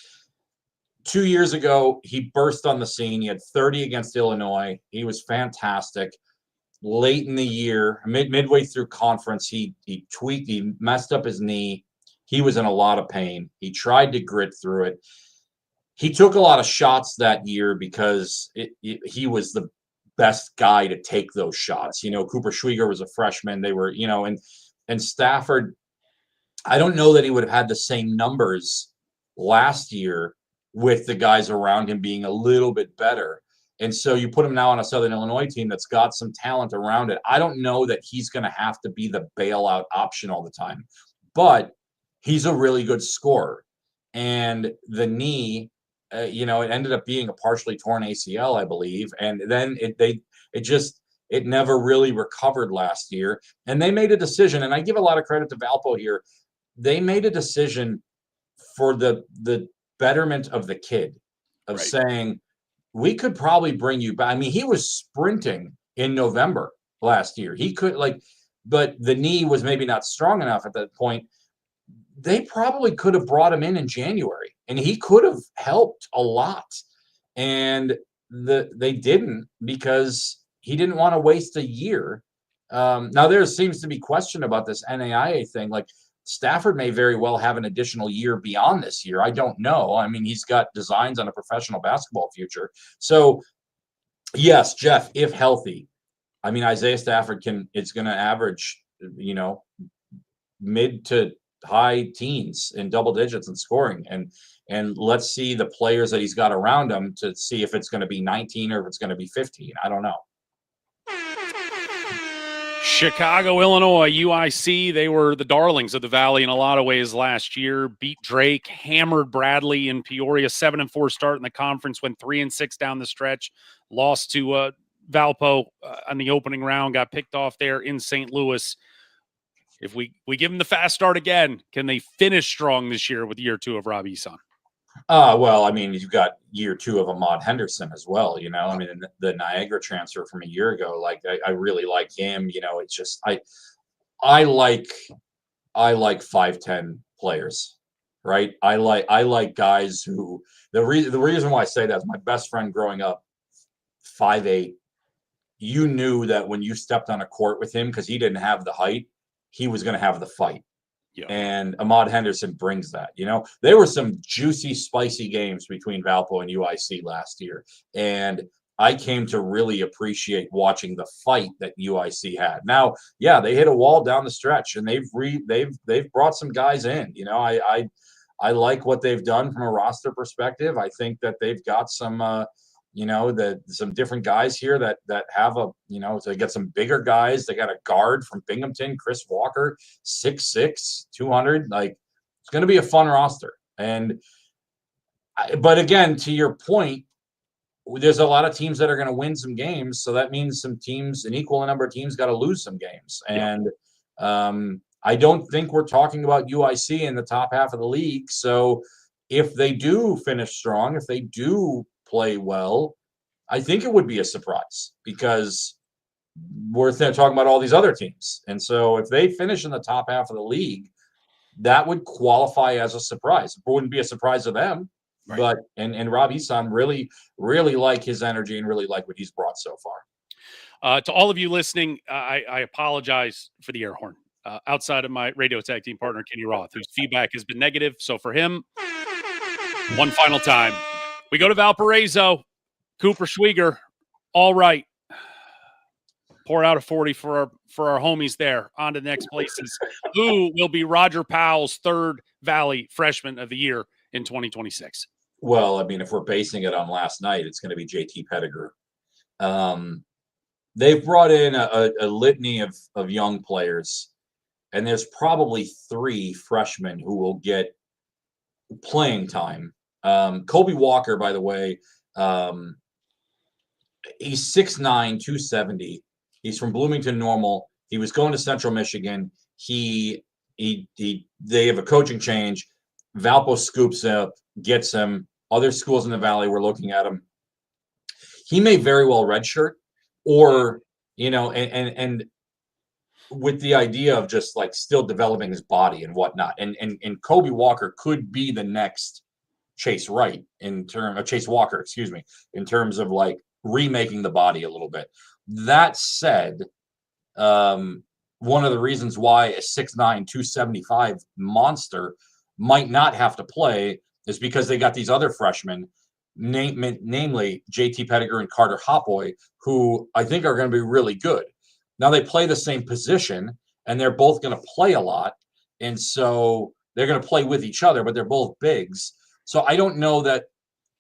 2 years ago, he burst on the scene. He had 30 against Illinois. He was fantastic. Late in the year, midway through conference, he tweaked, he messed up his knee. He was in a lot of pain. He tried to grit through it. He took a lot of shots that year because he was the best guy to take those shots. Cooper Schwieger was a freshman. They were, and Stafford, I don't know that he would have had the same numbers last year with the guys around him being a little bit better. And so you put him now on a Southern Illinois team that's got some talent around it. I don't know that he's going to have to be the bailout option all the time, but he's a really good scorer. And the knee, it ended up being a partially torn ACL, I believe. And then it never really recovered last year. And they made a decision, and I give a lot of credit to Valpo here. They made a decision for the betterment of the kid, of saying, we could probably bring you back. He was sprinting in November last year. He could but the knee was maybe not strong enough at that point. They probably could have brought him in January, and he could have helped a lot. And they didn't, because he didn't want to waste a year. Now there seems to be question about this NAIA thing. Like, Stafford may very well have an additional year beyond this year. I don't know. He's got designs on a professional basketball future. So yes, Jeff, if healthy, Isaiah Stafford is going to average, mid to high teens and double digits in scoring. And let's see the players that he's got around him to see if it's going to be 19 or if it's going to be 15. I don't know. Chicago, Illinois, UIC, they were the darlings of the Valley in a lot of ways last year. Beat Drake, hammered Bradley in Peoria, 7-4 start in the conference, went 3-6 down the stretch, lost to Valpo on the opening round, got picked off there in St. Louis. If we give them the fast start again, can they finish strong this year with year 2 of Rob Eson? Well, I mean, you've got year 2 of Ahmad Henderson as well. I mean, the Niagara transfer from a year ago, like I really like him. It's just I like 5'10" players, right? I like guys who the reason why I say that is my best friend growing up, 5'8". You knew that when you stepped on a court with him, because he didn't have the height, he was going to have the fight. Yeah. And Ahmad Henderson brings that. There were some juicy, spicy games between Valpo and UIC last year. And I came to really appreciate watching the fight that UIC had. Now, yeah, they hit a wall down the stretch, and they've brought some guys in. I like what they've done from a roster perspective. I think that they've got some some different guys here that have they got some bigger guys. They got a guard from Binghamton, Chris Walker, 6'6", 200. Like, it's going to be a fun roster. But again, to your point, there's a lot of teams that are going to win some games. So that means some teams, an equal number of teams, got to lose some games. And I don't think we're talking about UIC in the top half of the league. So if they do finish strong, if they do play well, I think it would be a surprise, because we're talking about all these other teams. And so if they finish in the top half of the league, that would qualify as a surprise. It wouldn't be a surprise to them, right? But and Rob Eson really, really like his energy and really like what he's brought so far. To all of you listening, I apologize for the air horn. Outside of my radio tag team partner, Kenny Roth, whose feedback has been negative. So for him, one final time. We go to Valparaiso. Cooper Schwieger, all right. Pour out a 40 for our homies there. On to the next places. Who will be Roger Powell's third Valley Freshman of the Year in 2026? Well, I mean, if we're basing it on last night, it's going to be JT Pettigrew. They've brought in a litany of young players, and there's probably 3 freshmen who will get playing time. Kobe Walker, by the way, he's 6'9", 270. He's from Bloomington Normal. He was going to Central Michigan. They have a coaching change. Valpo scoops up, gets him. Other schools in the Valley were looking at him. He may very well redshirt, or and with the idea of just like still developing his body and whatnot. And Kobe Walker could be the next Chase Walker, in terms of like remaking the body a little bit. That said, one of the reasons why a 6'9", 275 monster might not have to play is because they got these other freshmen, namely JT Pettigrew and Carter Hopboy, who I think are going to be really good. Now, they play the same position, and they're both going to play a lot, and so they're going to play with each other, but they're both bigs. So I don't know that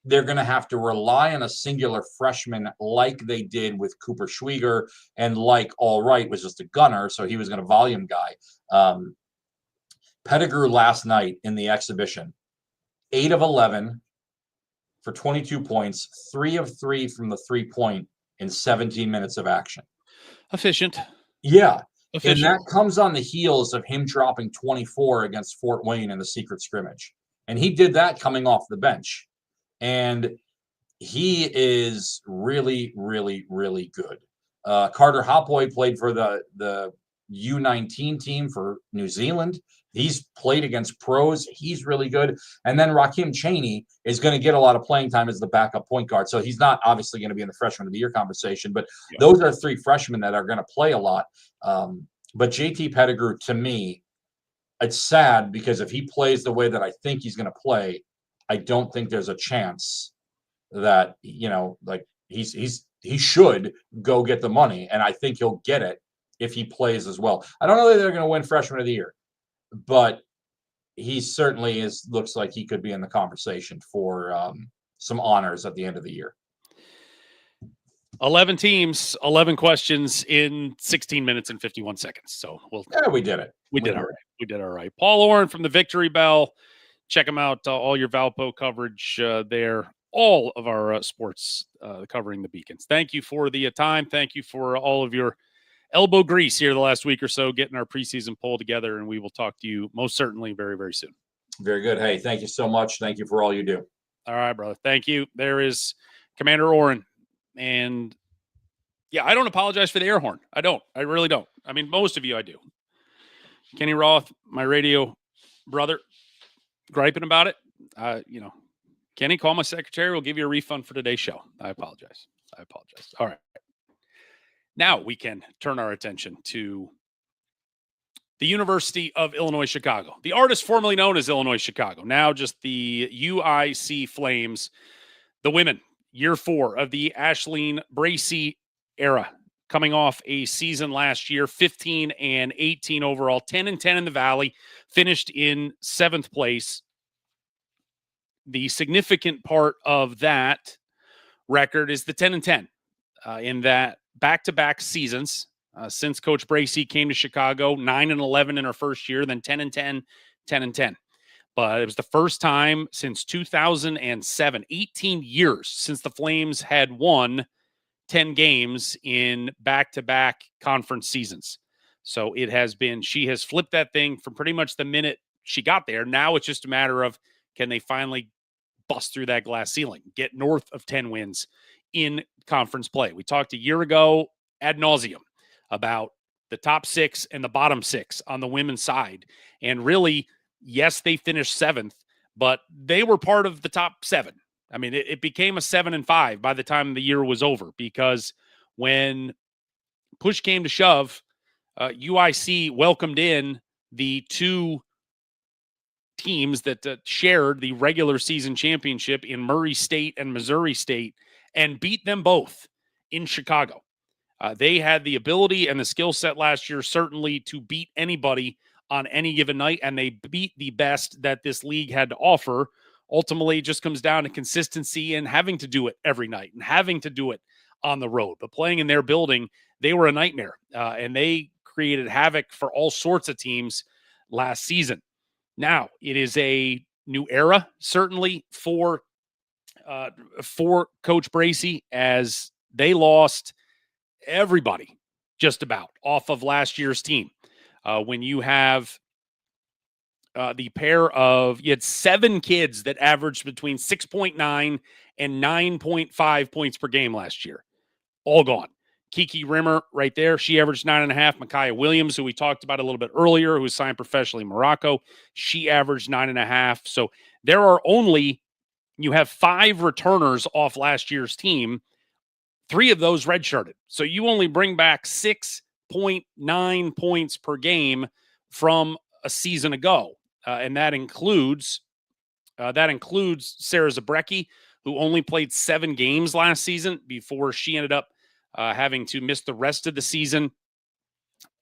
they're going to have to rely on a singular freshman like they did with Cooper Schwieger, and like All Right was just a gunner, so he was going to volume guy. Pettigrew last night in the exhibition, 8 of 11 for 22 points, 3 of 3 from the 3-point in 17 minutes of action. Efficient. Yeah. Efficient. And that comes on the heels of him dropping 24 against Fort Wayne in the secret scrimmage. And he did that coming off the bench. And he is really, really, really good. Carter Hopboy played for the U19 team for New Zealand. He's played against pros. He's really good. And then Raheem Chaney is going to get a lot of playing time as the backup point guard. So he's not obviously going to be in the freshman of the year conversation, but those are 3 freshmen that are going to play a lot. But JT Pettigrew, to me, it's sad because if he plays the way that I think he's going to play, I don't think there's a chance that, like he should go get the money. And I think he'll get it if he plays as well. I don't know that they're going to win freshman of the year, but he certainly looks like he could be in the conversation for some honors at the end of the year. 11 teams, 11 questions in 16 minutes and 51 seconds. So we did it. We did all right. We did all right. Paul Oren from the Victory Bell. Check him out. All your Valpo coverage there. All of our sports covering the Beacons. Thank you for the time. Thank you for all of your elbow grease here the last week or so, getting our preseason poll together, and we will talk to you most certainly very, very soon. Very good. Hey, thank you so much. Thank you for all you do. All right, brother. Thank you. There is Commander Oren. And yeah, I don't apologize for the air horn. I don't. I really don't. I mean, most of you I do. Kenny Roth, my radio brother, griping about it. Kenny, call my secretary. We'll give you a refund for today's show. I apologize. All right. Now we can turn our attention to the University of Illinois Chicago. The artist formerly known as Illinois Chicago, now just the UIC Flames. The women, year 4 of the Ashleen Bracey era, coming off a season last year, 15-18 overall, 10-10 in the Valley, finished in 7th place. The significant part of that record is the 10-10 in that back-to-back seasons since Coach Bracey came to Chicago, 9-11 in her first year, then 10-10, 10-10. But it was the first time since 2007, 18 years since the Flames had won 10 games in back-to-back conference seasons. So it has been, she has flipped that thing from pretty much the minute she got there. Now it's just a matter of, can they finally bust through that glass ceiling, get north of 10 wins in conference play? We talked a year ago ad nauseum about the top 6 and the bottom 6 on the women's side. And really, yes, they finished 7th, but they were part of the top 7. I mean, it became a 7-5 by the time the year was over, because when push came to shove, UIC welcomed in the 2 teams that shared the regular season championship in Murray State and Missouri State and beat them both in Chicago. They had the ability and the skill set last year, certainly, to beat anybody on any given night, and they beat the best that this league had to offer. Ultimately, it just comes down to consistency and having to do it every night and having to do it on the road. But playing in their building, they were a nightmare, and they created havoc for all sorts of teams last season. Now, it is a new era, certainly, for Coach Bracey, as they lost everybody just about off of last year's team. When you have the pair of, you had 7 kids that averaged between 6.9 and 9.5 points per game last year, all gone. Kiki Rimmer right there, she averaged 9.5. Micaiah Williams, who we talked about a little bit earlier, who signed professionally in Morocco, she averaged 9.5. So there are only, you have 5 returners off last year's team. 3 of those redshirted. So you only bring back 6.9 points per game from a season ago. And that includes Sarah Zabrecki, who only played 7 games last season before she ended up having to miss the rest of the season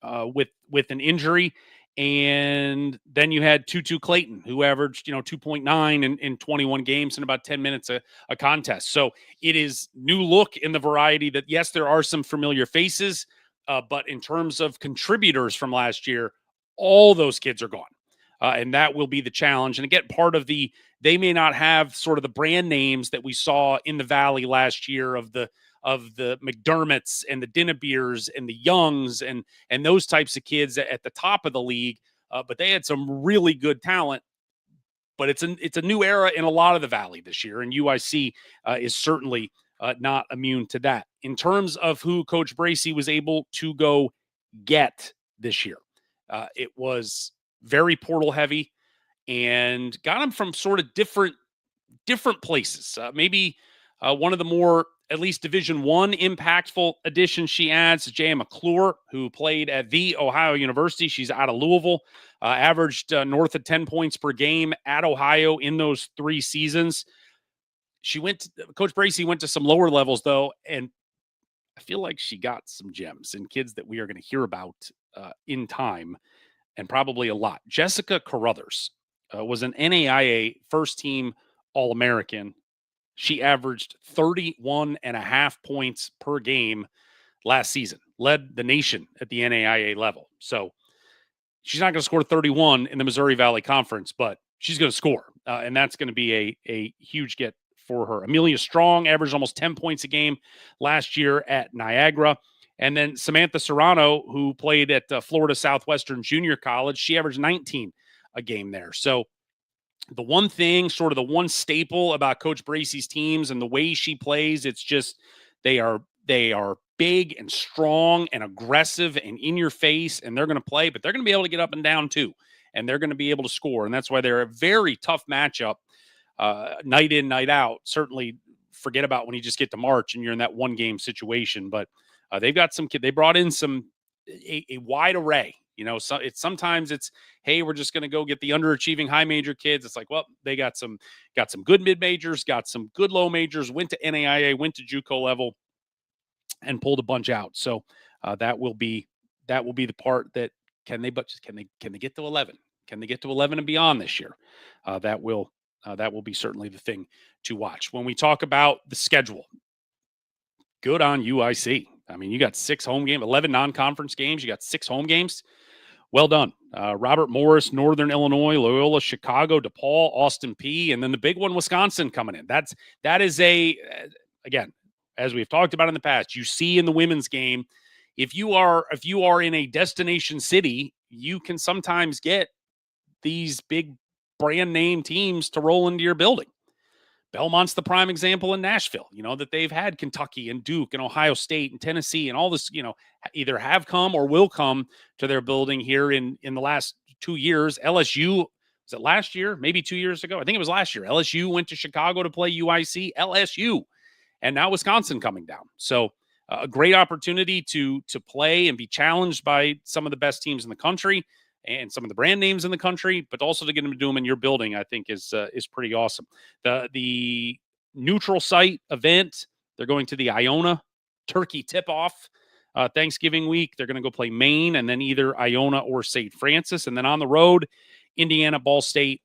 with an injury. And then you had Tutu Clayton, who averaged, 2.9 in 21 games in about 10 minutes a contest. So it is new look in the variety that, yes, there are some familiar faces, but in terms of contributors from last year, all those kids are gone. And that will be the challenge. And again, part of they may not have sort of the brand names that we saw in the Valley last year of the McDermotts and the Dinnebeers and the Youngs and those types of kids at the top of the league. But they had some really good talent. But it's a new era in a lot of the Valley this year, and UIC is certainly not immune to that. In terms of who Coach Bracey was able to go get this year, it was very portal heavy and got them from sort of different places. Maybe one of the more, at least Division I impactful additions she adds is Jaya McClure, who played at The Ohio University. She's out of Louisville, averaged north of 10 points per game at Ohio in those 3 seasons. Coach Bracey went to some lower levels, though, and I feel like she got some gems and kids that we are going to hear about in time, and probably a lot. Jessica Carruthers, was an NAIA first-team All-American. She averaged 31.5 points per game last season, led the nation at the NAIA level. So she's not going to score 31 in the Missouri Valley Conference, but she's going to score, and that's going to be a huge get for her. Amelia Strong averaged almost 10 points a game last year at Niagara. And then Samantha Serrano, who played at Florida Southwestern Junior College, she averaged 19 a game there. So the one thing, sort of the one staple about Coach Bracey's teams and the way she plays, it's just they are big and strong and aggressive and in your face, and they're going to play, but they're going to be able to get up and down too, and they're going to be able to score. And that's why they're a very tough matchup night in, night out. Certainly forget about when you just get to March and you're in that one game situation, but they've got some they brought in a wide array. So sometimes it's, hey, we're just going to go get the underachieving high major kids. It's like, well, they got some good mid majors, got some good low majors, went to NAIA, went to JUCO level, and pulled a bunch out. So that will be the part that can they get to 11? Can they get to 11 and beyond this year? That will be certainly the thing to watch. When we talk about the schedule, good on UIC. I mean, you got 6 home games, 11 non-conference games. You got 6 home games. Well done. Robert Morris, Northern Illinois, Loyola, Chicago, DePaul, Austin P, and then the big one, Wisconsin, coming in. That is again, as we've talked about in the past, you see in the women's game, if you are in a destination city, you can sometimes get these big brand name teams to roll into your building. Belmont's the prime example in Nashville, that they've had Kentucky and Duke and Ohio State and Tennessee and all this, either have come or will come to their building here in the last 2 years. LSU, was it last year? Maybe 2 years ago. I think it was last year. LSU went to Chicago to play UIC, LSU, and now Wisconsin coming down. So a great opportunity to play and be challenged by some of the best teams in the country and some of the brand names in the country, but also to get them to do them in your building, I think is pretty awesome. The neutral site event, they're going to the Iona Turkey tip-off Thanksgiving week. They're going to go play Maine and then either Iona or St. Francis. And then on the road, Indiana, Ball State,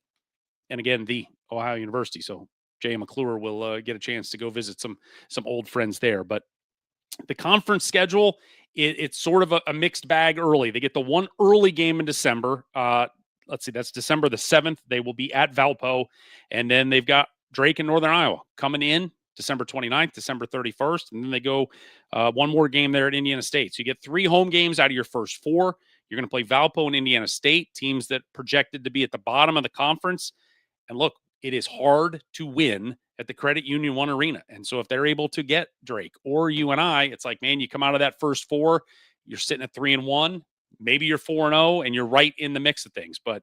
and again, the Ohio University. So Jay McClure will get a chance to go visit some old friends there. But the conference schedule, it's sort of a mixed bag early. They get the one early game in December. Let's see, that's December the 7th. They will be at Valpo. And then they've got Drake in Northern Iowa coming in December 29th, December 31st. And then they go one more game there at Indiana State. So you get 3 home games out of your first 4. You're going to play Valpo and Indiana State, teams that projected to be at the bottom of the conference. And look, it is hard to win at the Credit Union One Arena. And so if they're able to get Drake or UNI, it's like, man, you come out of that first 4, you're sitting at 3-1, maybe you're 4-0, and you're right in the mix of things. But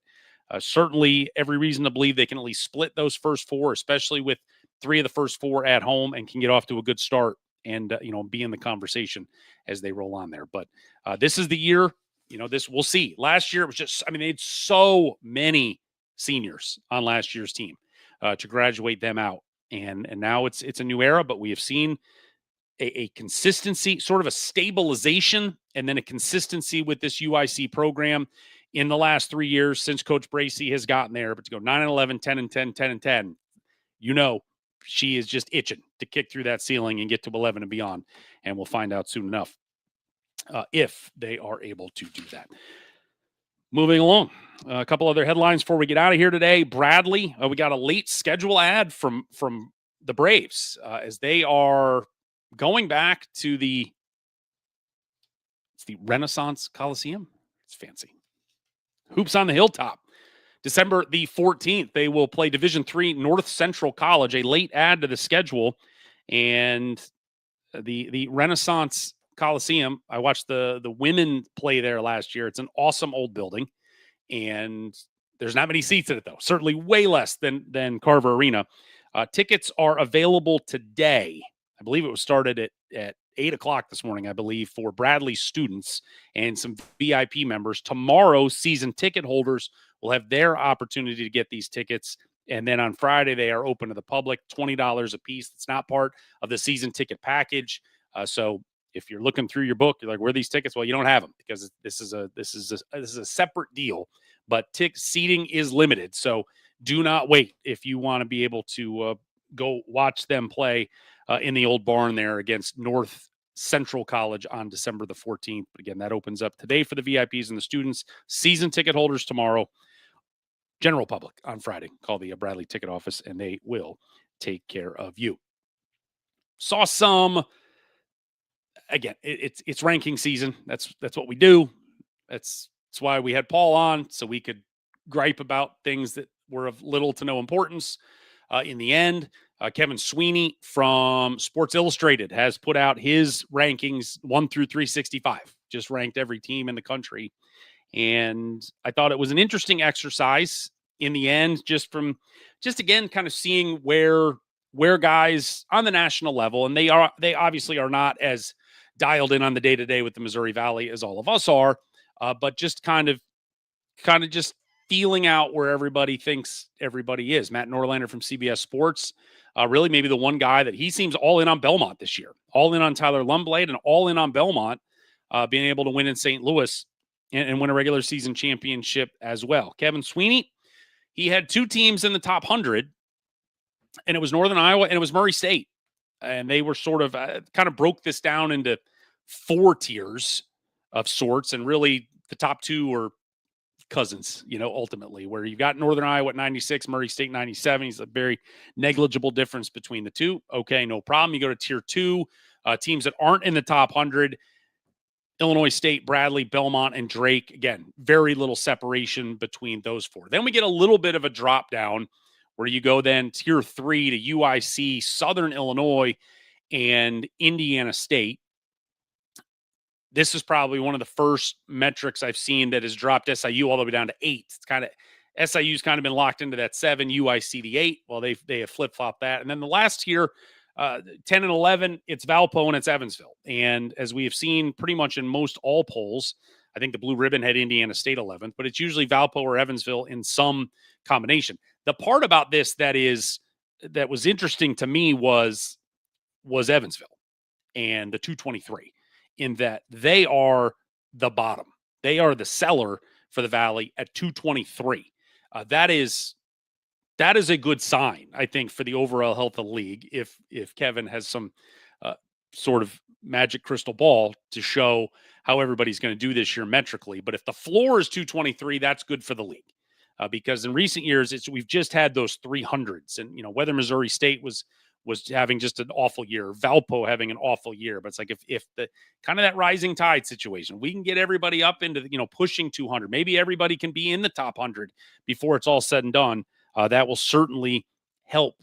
certainly every reason to believe they can at least split those first 4, especially with 3 of the first 4 at home, and can get off to a good start and, be in the conversation as they roll on there. But this is the year, this we'll see. Last year, it was just, they had so many seniors on last year's team to graduate them out. And now it's a new era, but we have seen a consistency, sort of a stabilization, and then a consistency with this UIC program in the last 3 years since Coach Bracey has gotten there. But to go 9-11, 10-10, 10-10, she is just itching to kick through that ceiling and get to 11 and beyond. And we'll find out soon enough if they are able to do that. Moving along, a couple other headlines before we get out of here today. Bradley, we got a late schedule ad from the Braves as they are going back to the Renaissance Coliseum. It's fancy. Hoops on the Hilltop. December the 14th, they will play Division III North Central College, a late add to the schedule. And the Renaissance Coliseum, I watched the women play there last year. It's an awesome old building, and there's not many seats in it, though. Certainly way less than Carver Arena. Tickets are available today. I believe it was started at 8 o'clock this morning, I believe, for Bradley students and some VIP members. Tomorrow, season ticket holders will have their opportunity to get these tickets. And then on Friday, they are open to the public, $20 a piece. It's not part of the season ticket package. So if you're looking through your book, you're like, where are these tickets? Well, you don't have them because this is a separate deal. but seating is limited. So do not wait if you want to be able to go watch them play in the old barn there against North Central College on December the 14th. But again, that opens up today for the VIPs and the students. Season ticket holders tomorrow. General public on Friday. Call the Bradley ticket office and they will take care of you. Saw some, again, it's ranking season. That's what we do. That's why we had Paul on, so we could gripe about things that were of little to no importance. In the end, Kevin Sweeney from Sports Illustrated has put out his rankings 1 through 365, just ranked every team in the country. And I thought it was an interesting exercise in the end, just again, kind of seeing where guys on the national level, and they obviously are not as dialed in on the day-to-day with the Missouri Valley as all of us are, but just kind of just feeling out where everybody thinks everybody is. Matt Norlander from CBS Sports, really maybe the one guy that he seems all in on Belmont this year, all in on Tyler Lumblade and all in on Belmont being able to win in St. Louis and win a regular season championship as well. Kevin Sweeney, he had two teams in the top 100, and it was Northern Iowa and it was Murray State. And they were sort of kind of broke this down into 4 tiers of sorts. And really the top 2 were cousins, ultimately, where you've got Northern Iowa at 96, Murray State 97. He's a very negligible difference between the two. Okay, no problem. You go to tier 2, teams that aren't in the top 100, Illinois State, Bradley, Belmont, and Drake. Again, very little separation between those 4. Then we get a little bit of a drop down where you go then tier 3 to UIC, Southern Illinois, and Indiana State. This is probably one of the first metrics I've seen that has dropped SIU all the way down to 8. It's kind of SIU's kind of been locked into that 7, UIC the 8. Well, they have flip-flopped that. And then the last tier, 10 and 11, it's Valpo and it's Evansville. And as we have seen pretty much in most all polls, I think the Blue Ribbon had Indiana State 11th, but it's usually Valpo or Evansville in some combination. The part about this that was interesting to me was Evansville and the 223, in that they are the bottom. They are the seller for the Valley at 223. That is a good sign, I think, for the overall health of the league. If Kevin has some sort of magic crystal ball to show how everybody's going to do this year metrically. But if the floor is 223, that's good for the league. Because in recent years, we've just had those 300s, and whether Missouri State was having just an awful year, Valpo having an awful year, but it's like if the kind of that rising tide situation, we can get everybody up into pushing 200, maybe everybody can be in the top 100 before it's all said and done. That will certainly help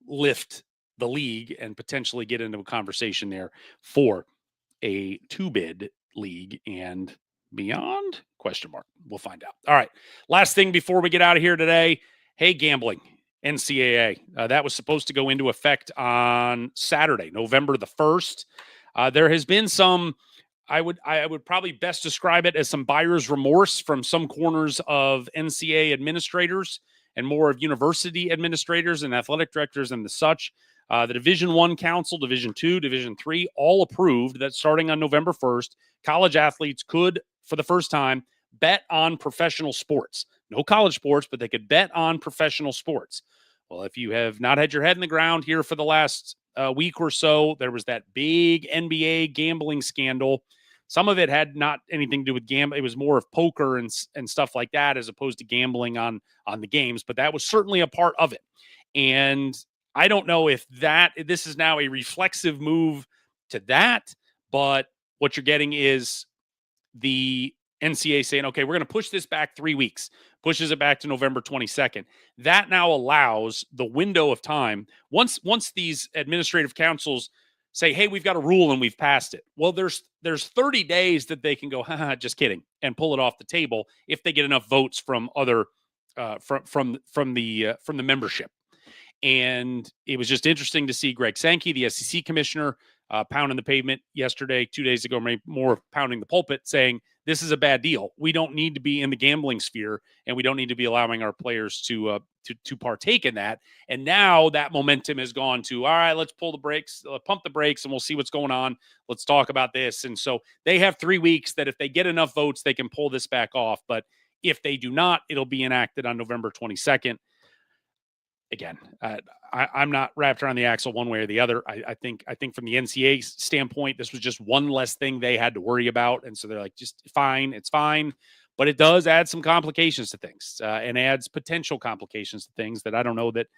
lift the league and potentially get into a conversation there for a 2-bid league and beyond? Question mark. We'll find out. All right. Last thing before we get out of here today. Hey, gambling. NCAA. That was supposed to go into effect on Saturday, November the 1st. There has been some, I would probably best describe it as some buyer's remorse from some corners of NCAA administrators and more of university administrators and athletic directors and the such. The Division I Council, Division II, Division III, all approved that starting on November 1st, college athletes could, for the first time, bet on professional sports. No college sports, but they could bet on professional sports. Well, if you have not had your head in the ground here for the last week or so, there was that big NBA gambling scandal. Some of it had not anything to do with gambling. It was more of poker and stuff like that, as opposed to gambling on the games. But that was certainly a part of it. And I don't know if this is now a reflexive move to that, but what you're getting is the NCAA saying, okay, we're going to push this back 3 weeks, pushes it back to November 22nd. That now allows the window of time. Once these administrative councils say, hey, we've got a rule and we've passed it. Well, there's 30 days that they can go, just kidding, and pull it off the table if they get enough votes from other from the membership. And it was just interesting to see Greg Sankey, the SEC commissioner, pounding the pavement yesterday, 2 days ago, maybe more, pounding the pulpit, saying this is a bad deal. We don't need to be in the gambling sphere, and we don't need to be allowing our players to partake in that. And now that momentum has gone to, all right, let's pull the brakes, pump the brakes, and we'll see what's going on. Let's talk about this. And so they have 3 weeks that if they get enough votes, they can pull this back off. But If they do not, it'll be enacted on November 22nd. Again, I'm not wrapped around the axle one way or the other. I think from the NCAA standpoint, this was just one less thing they had to worry about, and so they're like, just fine, it's fine. But it does add some complications to things, and adds potential complications to things that I don't know that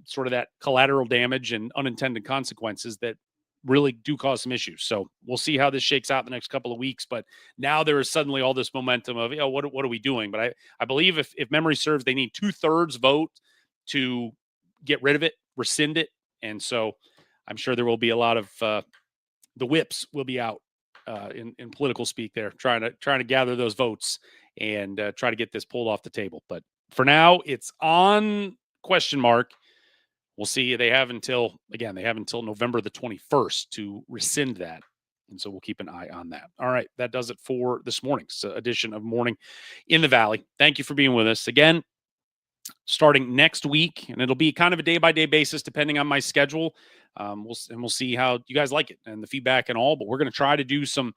sort of that collateral damage and unintended consequences that really do cause some issues. So we'll see how this shakes out the next couple of weeks. But now there is suddenly all this momentum of, what are we doing? But I believe if memory serves, they need 2/3 vote to get rid of it, rescind it. And so I'm sure there will be a lot of the whips will be out in political speak there, trying to gather those votes and try to get this pulled off the table. But for now, it's on question mark. We'll see. They have until November the 21st to rescind that. And so we'll keep an eye on that. All right. That does it for this morning's edition of Morning in the Valley. Thank you for being with us again. Starting next week, and it'll be kind of a day-by-day basis depending on my schedule. We'll see how you guys like it and the feedback and all, but we're going to try to do some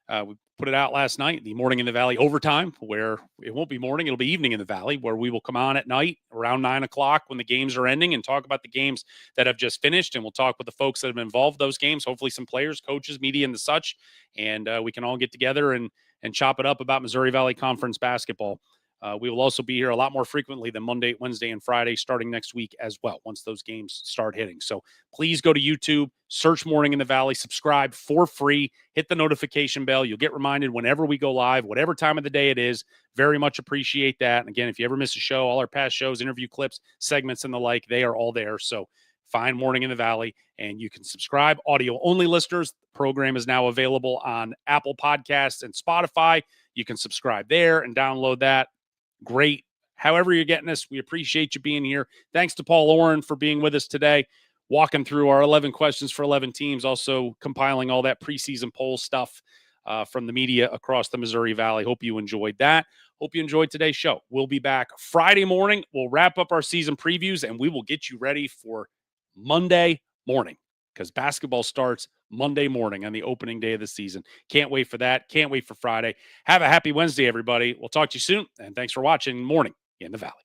we put it out last night, the Morning in the Valley overtime, where it won't be morning, it'll be evening in the Valley, where we will come on at night around 9:00 when the games are ending and talk about the games that have just finished. And we'll talk with the folks that have been involved in those games, hopefully some players, coaches, media, and the such. And we can all get together and chop it up about Missouri Valley Conference basketball. We will also be here a lot more frequently than Monday, Wednesday, and Friday starting next week as well, once those games start hitting. So please go to YouTube, search Morning in the Valley, subscribe for free, hit the notification bell. You'll get reminded whenever we go live, whatever time of the day it is. Very much appreciate that. And again, if you ever miss a show, all our past shows, interview clips, segments, and the like, they are all there. So find Morning in the Valley, and you can subscribe. Audio-only listeners, the program is now available on Apple Podcasts and Spotify. You can subscribe there and download that. Great. However you're getting us, we appreciate you being here. Thanks to Paul Oren for being with us today, walking through our 11 questions for 11 teams, also compiling all that preseason poll stuff from the media across the Missouri Valley. Hope you enjoyed that. Hope you enjoyed today's show. We'll be back Friday morning. We'll wrap up our season previews, and we will get you ready for Monday morning, because basketball starts Monday morning on the opening day of the season. Can't wait for that. Can't wait for Friday. Have a happy Wednesday, everybody. We'll talk to you soon, and thanks for watching Morning in the Valley.